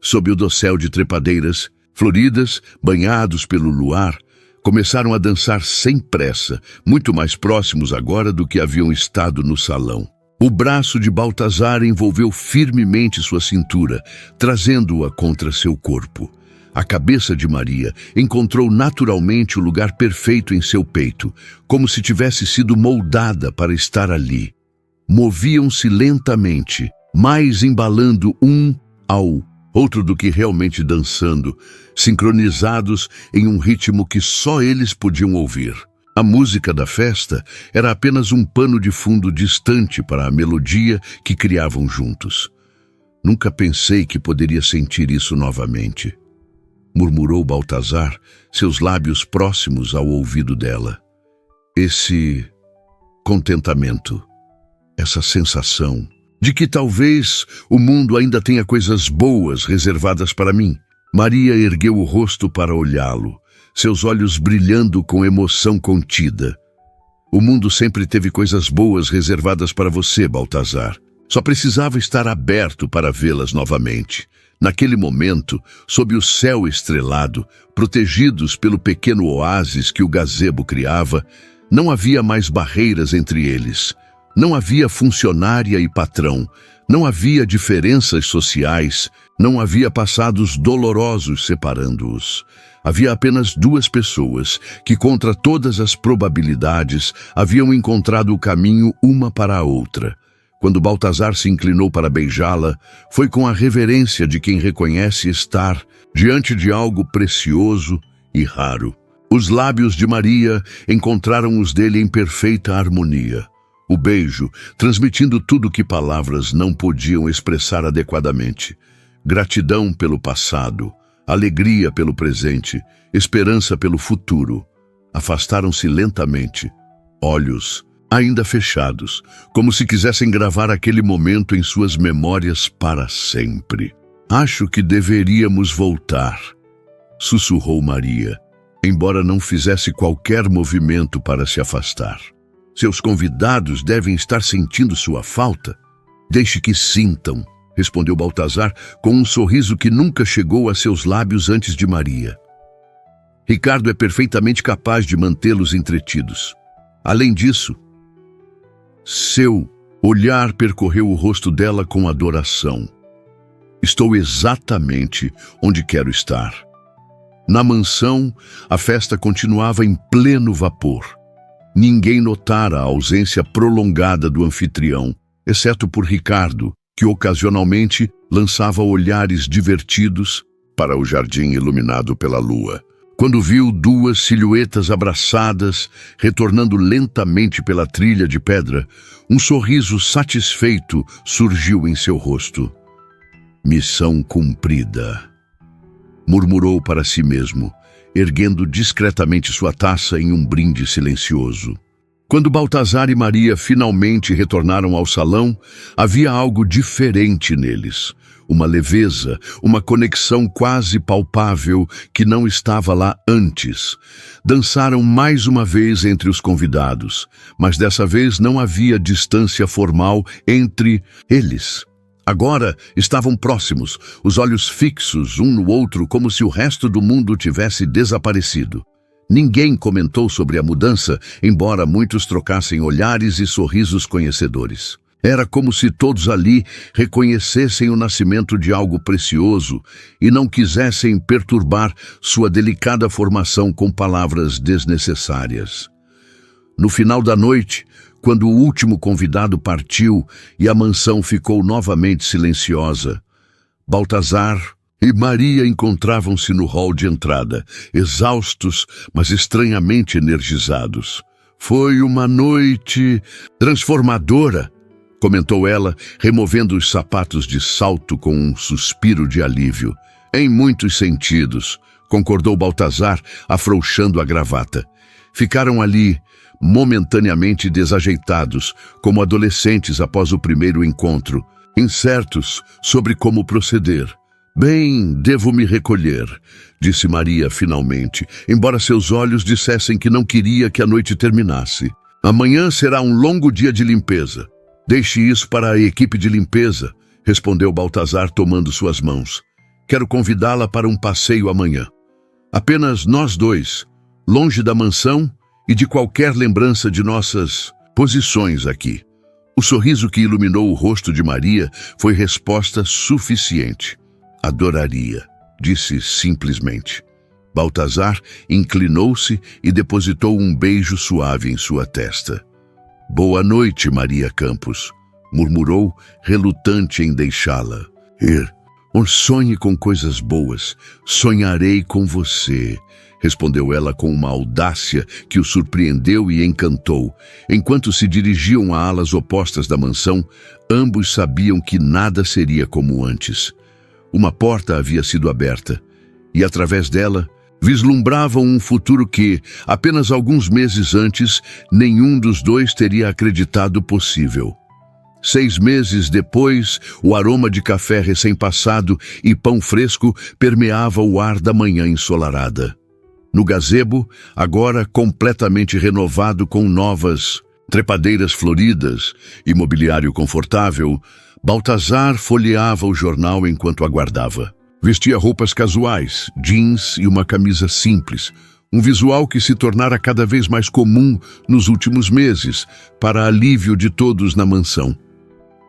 A: Sob o dossel de trepadeiras, floridas, banhados pelo luar, começaram a dançar sem pressa, muito mais próximos agora do que haviam estado no salão. O braço de Baltazar envolveu firmemente sua cintura, trazendo-a contra seu corpo. A cabeça de Maria encontrou naturalmente o lugar perfeito em seu peito, como se tivesse sido moldada para estar ali. Moviam-se lentamente, mais embalando um ao outro do que realmente dançando, sincronizados em um ritmo que só eles podiam ouvir. A música da festa era apenas um pano de fundo distante para a melodia que criavam juntos. "Nunca pensei que poderia sentir isso novamente", murmurou Baltazar, seus lábios próximos ao ouvido dela. "Esse contentamento, essa sensação de que talvez o mundo ainda tenha coisas boas reservadas para mim." Maria ergueu o rosto para olhá-lo, seus olhos brilhando com emoção contida. "O mundo sempre teve coisas boas reservadas para você, Baltazar. Só precisava estar aberto para vê-las novamente. Naquele momento, sob o céu estrelado, protegidos pelo pequeno oásis que o gazebo criava, não havia mais barreiras entre eles. Não havia funcionária e patrão. Não havia diferenças sociais. Não havia passados dolorosos separando-os. Havia apenas duas pessoas que, contra todas as probabilidades, haviam encontrado o caminho uma para a outra. Quando Baltazar se inclinou para beijá-la, foi com a reverência de quem reconhece estar diante de algo precioso e raro. Os lábios de Maria encontraram os dele em perfeita harmonia. O beijo, transmitindo tudo que palavras não podiam expressar adequadamente. Gratidão pelo passado, alegria pelo presente, esperança pelo futuro. Afastaram-se lentamente, olhos ainda fechados, como se quisessem gravar aquele momento em suas memórias para sempre. Acho que deveríamos voltar, sussurrou Maria, embora não fizesse qualquer movimento para se afastar. Seus convidados devem estar sentindo sua falta. Deixe que sintam, respondeu Baltazar com um sorriso que nunca chegou a seus lábios antes de Maria. Ricardo é perfeitamente capaz de mantê-los entretidos. Além disso, seu olhar percorreu o rosto dela com adoração. Estou exatamente onde quero estar. Na mansão, a festa continuava em pleno vapor. Ninguém notara a ausência prolongada do anfitrião, exceto por Ricardo, que ocasionalmente lançava olhares divertidos para o jardim iluminado pela lua. Quando viu duas silhuetas abraçadas, retornando lentamente pela trilha de pedra, um sorriso satisfeito surgiu em seu rosto. Missão cumprida, murmurou para si mesmo, erguendo discretamente sua taça em um brinde silencioso. Quando Baltazar e Maria finalmente retornaram ao salão, havia algo diferente neles. Uma leveza, uma conexão quase palpável que não estava lá antes. Dançaram mais uma vez entre os convidados, mas dessa vez não havia distância formal entre eles. Agora estavam próximos, os olhos fixos um no outro como se o resto do mundo tivesse desaparecido. Ninguém comentou sobre a mudança, embora muitos trocassem olhares e sorrisos conhecedores. Era como se todos ali reconhecessem o nascimento de algo precioso e não quisessem perturbar sua delicada formação com palavras desnecessárias. No final da noite, quando o último convidado partiu e a mansão ficou novamente silenciosa, Baltazar e Maria encontravam-se no hall de entrada, exaustos, mas estranhamente energizados. Foi uma noite transformadora, comentou ela, removendo os sapatos de salto com um suspiro de alívio. Em muitos sentidos, concordou Baltazar, afrouxando a gravata. Ficaram ali, momentaneamente desajeitados, como adolescentes após o primeiro encontro, incertos sobre como proceder. Bem, devo me recolher, disse Maria finalmente, embora seus olhos dissessem que não queria que a noite terminasse. Amanhã será um longo dia de limpeza. Deixe isso para a equipe de limpeza, respondeu Baltazar tomando suas mãos. Quero convidá-la para um passeio amanhã. Apenas nós dois, longe da mansão e de qualquer lembrança de nossas posições aqui. O sorriso que iluminou o rosto de Maria foi resposta suficiente. Adoraria, disse simplesmente. Baltazar inclinou-se e depositou um beijo suave em sua testa. Boa noite, Maria Campos, murmurou, relutante em deixá-la. Sonhe com coisas boas, sonharei com você, respondeu ela com uma audácia que o surpreendeu e encantou. Enquanto se dirigiam a alas opostas da mansão, ambos sabiam que nada seria como antes. Uma porta havia sido aberta, e através dela vislumbravam um futuro que, apenas alguns meses antes, nenhum dos dois teria acreditado possível. 6 meses depois, o aroma de café recém-passado e pão fresco permeava o ar da manhã ensolarada. No gazebo, agora completamente renovado com novas trepadeiras floridas e mobiliário confortável, Baltazar folheava o jornal enquanto aguardava. Vestia roupas casuais, jeans e uma camisa simples, um visual que se tornara cada vez mais comum nos últimos meses, para alívio de todos na mansão.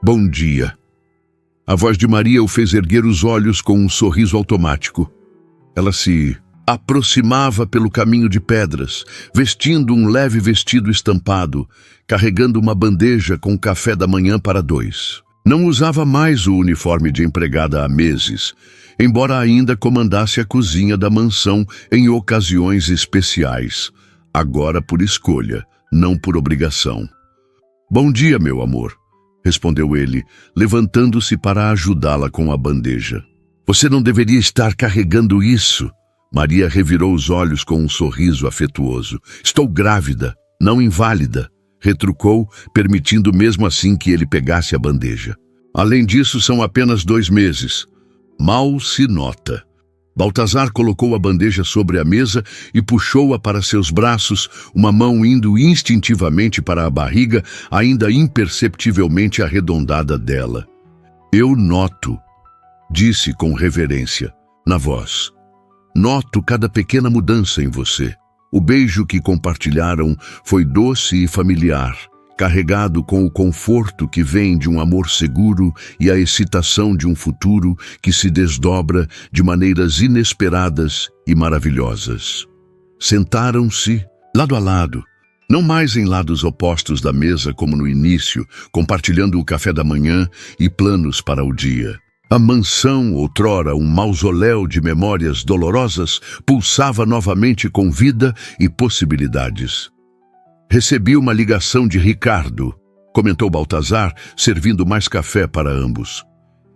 A: Bom dia. A voz de Maria o fez erguer os olhos com um sorriso automático. Ela se aproximava pelo caminho de pedras, vestindo um leve vestido estampado, carregando uma bandeja com café da manhã para 2. Não usava mais o uniforme de empregada há meses, embora ainda comandasse a cozinha da mansão em ocasiões especiais, agora por escolha, não por obrigação. Bom dia, meu amor, respondeu ele, levantando-se para ajudá-la com a bandeja. Você não deveria estar carregando isso. Maria revirou os olhos com um sorriso afetuoso. Estou grávida, não inválida, retrucou, permitindo mesmo assim que ele pegasse a bandeja. Além disso, são apenas 2 meses. Mal se nota. Baltazar colocou a bandeja sobre a mesa e puxou-a para seus braços, uma mão indo instintivamente para a barriga, ainda imperceptivelmente arredondada dela. Eu noto, disse com reverência, na voz. Noto cada pequena mudança em você. O beijo que compartilharam foi doce e familiar, carregado com o conforto que vem de um amor seguro e a excitação de um futuro que se desdobra de maneiras inesperadas e maravilhosas. Sentaram-se, lado a lado, não mais em lados opostos da mesa como no início, compartilhando o café da manhã e planos para o dia. A mansão, outrora um mausoléu de memórias dolorosas, pulsava novamente com vida e possibilidades. Recebi uma ligação de Ricardo, comentou Baltazar, servindo mais café para ambos.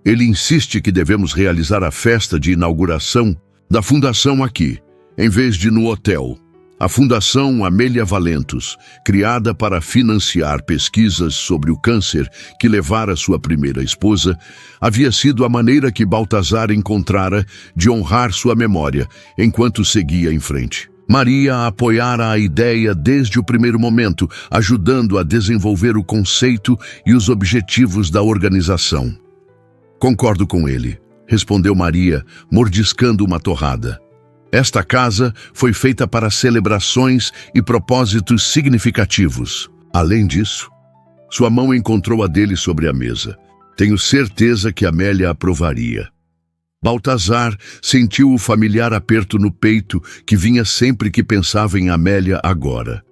A: Ele insiste que devemos realizar a festa de inauguração da fundação aqui, em vez de no hotel. A Fundação Amélia Valentos, criada para financiar pesquisas sobre o câncer que levara sua primeira esposa, havia sido a maneira que Baltazar encontrara de honrar sua memória enquanto seguia em frente. Maria apoiara a ideia desde o primeiro momento, ajudando a desenvolver o conceito e os objetivos da organização. Concordo com ele, respondeu Maria, mordiscando uma torrada. Esta casa foi feita para celebrações e propósitos significativos. Além disso, sua mão encontrou a dele sobre a mesa. Tenho certeza que Amélia aprovaria. Baltazar sentiu o familiar aperto no peito que vinha sempre que pensava em Amélia agora.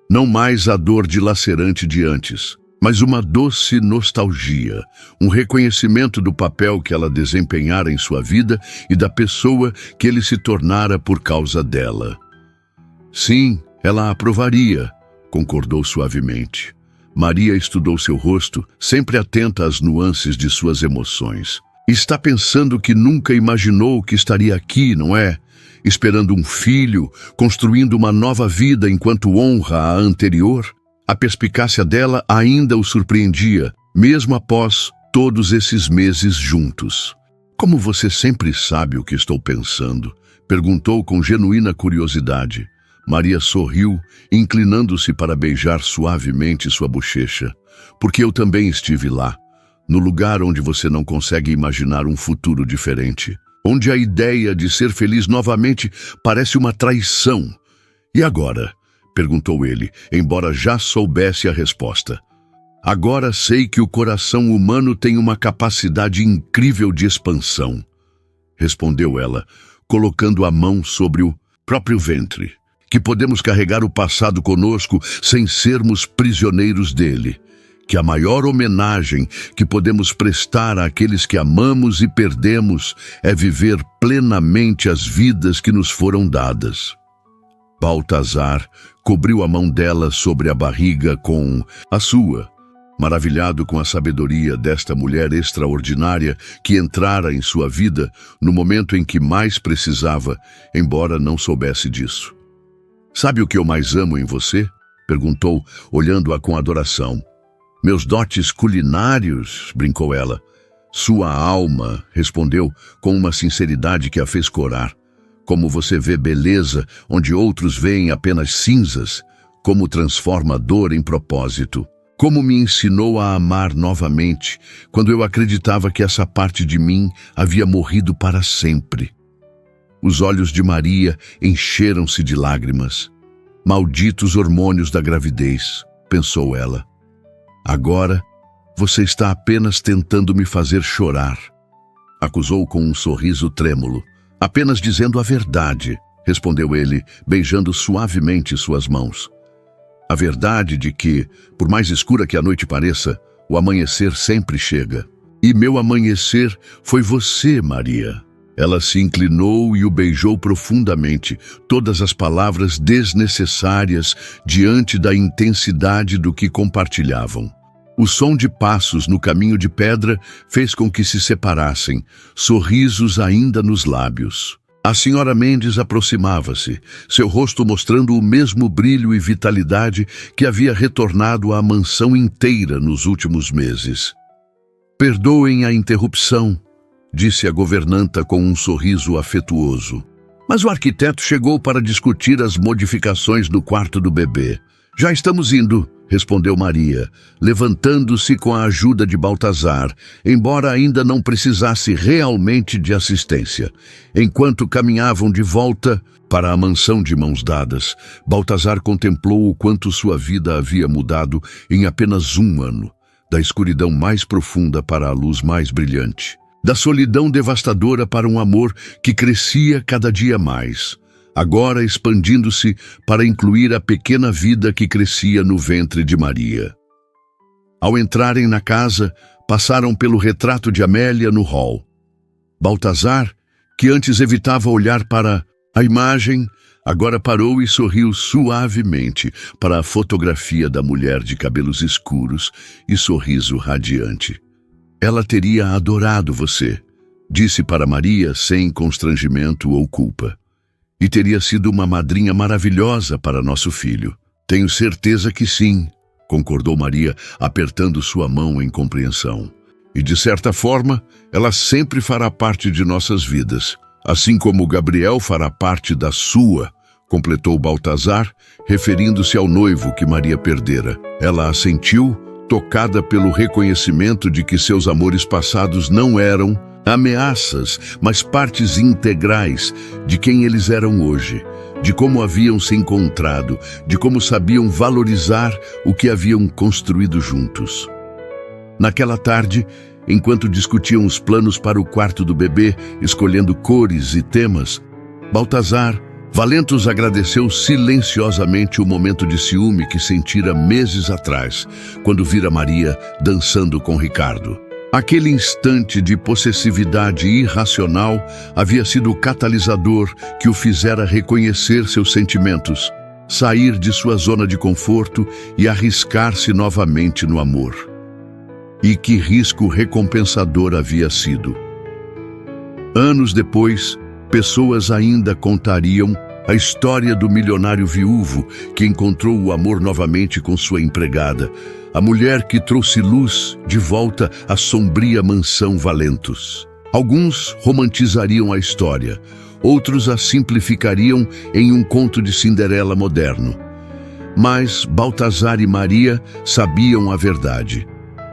A: Não mais a dor dilacerante de antes, mas uma doce nostalgia, um reconhecimento do papel que ela desempenhara em sua vida e da pessoa que ele se tornara por causa dela. Sim, ela aprovaria, concordou suavemente. Maria estudou seu rosto, sempre atenta às nuances de suas emoções. Está pensando que nunca imaginou que estaria aqui, não é? Esperando um filho, construindo uma nova vida enquanto honra a anterior? A perspicácia dela ainda o surpreendia, mesmo após todos esses meses juntos. Como você sempre sabe o que estou pensando? Perguntou com genuína curiosidade. Maria sorriu, inclinando-se para beijar suavemente sua bochecha. Porque eu também estive lá, no lugar onde você não consegue imaginar um futuro diferente. Onde a ideia de ser feliz novamente parece uma traição. E agora? Perguntou ele, embora já soubesse a resposta. Agora sei que o coração humano tem uma capacidade incrível de expansão, respondeu ela, colocando a mão sobre o próprio ventre, que podemos carregar o passado conosco sem sermos prisioneiros dele, que a maior homenagem que podemos prestar àqueles que amamos e perdemos é viver plenamente as vidas que nos foram dadas. Baltazar cobriu a mão dela sobre a barriga com a sua, maravilhado com a sabedoria desta mulher extraordinária que entrara em sua vida no momento em que mais precisava, embora não soubesse disso. Sabe o que eu mais amo em você? Perguntou, olhando-a com adoração. Meus dotes culinários, brincou ela. Sua alma, respondeu com uma sinceridade que a fez corar. Como você vê beleza onde outros veem apenas cinzas, como transforma a dor em propósito. Como me ensinou a amar novamente, quando eu acreditava que essa parte de mim havia morrido para sempre. Os olhos de Maria encheram-se de lágrimas. Malditos hormônios da gravidez, pensou ela. Agora, você está apenas tentando me fazer chorar, acusou com um sorriso trêmulo. Apenas dizendo a verdade, respondeu ele, beijando suavemente suas mãos. A verdade de que, por mais escura que a noite pareça, o amanhecer sempre chega. E meu amanhecer foi você, Maria. Ela se inclinou e o beijou profundamente, todas as palavras desnecessárias diante da intensidade do que compartilhavam. O som de passos no caminho de pedra fez com que se separassem, sorrisos ainda nos lábios. A senhora Mendes aproximava-se, seu rosto mostrando o mesmo brilho e vitalidade que havia retornado à mansão inteira nos últimos meses. Perdoem a interrupção, disse a governanta com um sorriso afetuoso. Mas o arquiteto chegou para discutir as modificações no quarto do bebê. Já estamos indo, respondeu Maria, levantando-se com a ajuda de Baltazar, embora ainda não precisasse realmente de assistência. Enquanto caminhavam de volta para a mansão de mãos dadas, Baltazar contemplou o quanto sua vida havia mudado em apenas um ano, da escuridão mais profunda para a luz mais brilhante, da solidão devastadora para um amor que crescia cada dia mais, agora expandindo-se para incluir a pequena vida que crescia no ventre de Maria. Ao entrarem na casa, passaram pelo retrato de Amélia no hall. Baltazar, que antes evitava olhar para a imagem, agora parou e sorriu suavemente para a fotografia da mulher de cabelos escuros e sorriso radiante. Ela teria adorado você, disse para Maria sem constrangimento ou culpa. E teria sido uma madrinha maravilhosa para nosso filho. Tenho certeza que sim, concordou Maria, apertando sua mão em compreensão. E de certa forma, ela sempre fará parte de nossas vidas, assim como Gabriel fará parte da sua, completou Baltazar, referindo-se ao noivo que Maria perdera. Ela assentiu, tocada pelo reconhecimento de que seus amores passados não eram ameaças, mas partes integrais de quem eles eram hoje, de como haviam se encontrado, de como sabiam valorizar o que haviam construído juntos. Naquela tarde, enquanto discutiam os planos para o quarto do bebê, escolhendo cores e temas, Baltazar, Valentos agradeceu silenciosamente o momento de ciúme que sentira meses atrás, quando vira Maria dançando com Ricardo. Aquele instante de possessividade irracional havia sido o catalisador que o fizera reconhecer seus sentimentos, sair de sua zona de conforto e arriscar-se novamente no amor. E que risco recompensador havia sido! Anos depois, pessoas ainda contariam a história do milionário viúvo que encontrou o amor novamente com sua empregada, a mulher que trouxe luz de volta à sombria mansão Valentos. Alguns romantizariam a história, outros a simplificariam em um conto de Cinderela moderno. Mas Baltazar e Maria sabiam a verdade,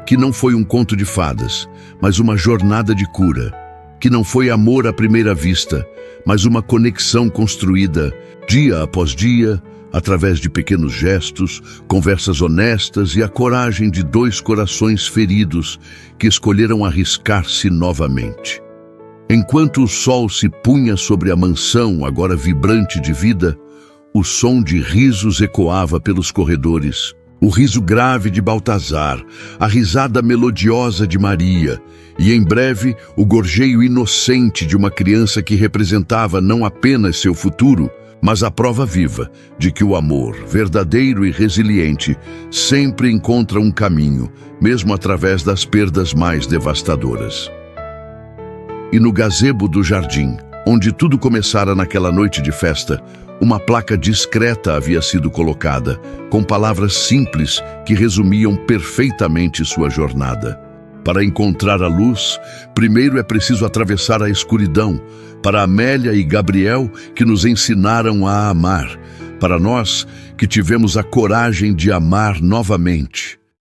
A: que não foi um conto de fadas, mas uma jornada de cura, que não foi amor à primeira vista, mas uma conexão construída, dia após dia, através de pequenos gestos, conversas honestas e a coragem de dois corações feridos que escolheram arriscar-se novamente. Enquanto o sol se punha sobre a mansão, agora vibrante de vida, o som de risos ecoava pelos corredores. O riso grave de Baltazar, a risada melodiosa de Maria, e em breve o gorjeio inocente de uma criança que representava não apenas seu futuro, mas a prova viva de que o amor, verdadeiro e resiliente, sempre encontra um caminho, mesmo através das perdas mais devastadoras. E no gazebo do jardim, onde tudo começara naquela noite de festa, uma placa discreta havia sido colocada, com palavras simples que resumiam perfeitamente sua jornada. Para encontrar a luz, primeiro é preciso atravessar a escuridão. Para Amélia e Gabriel, que nos ensinaram a amar. para nós que tivemos a coragem de amar novamente.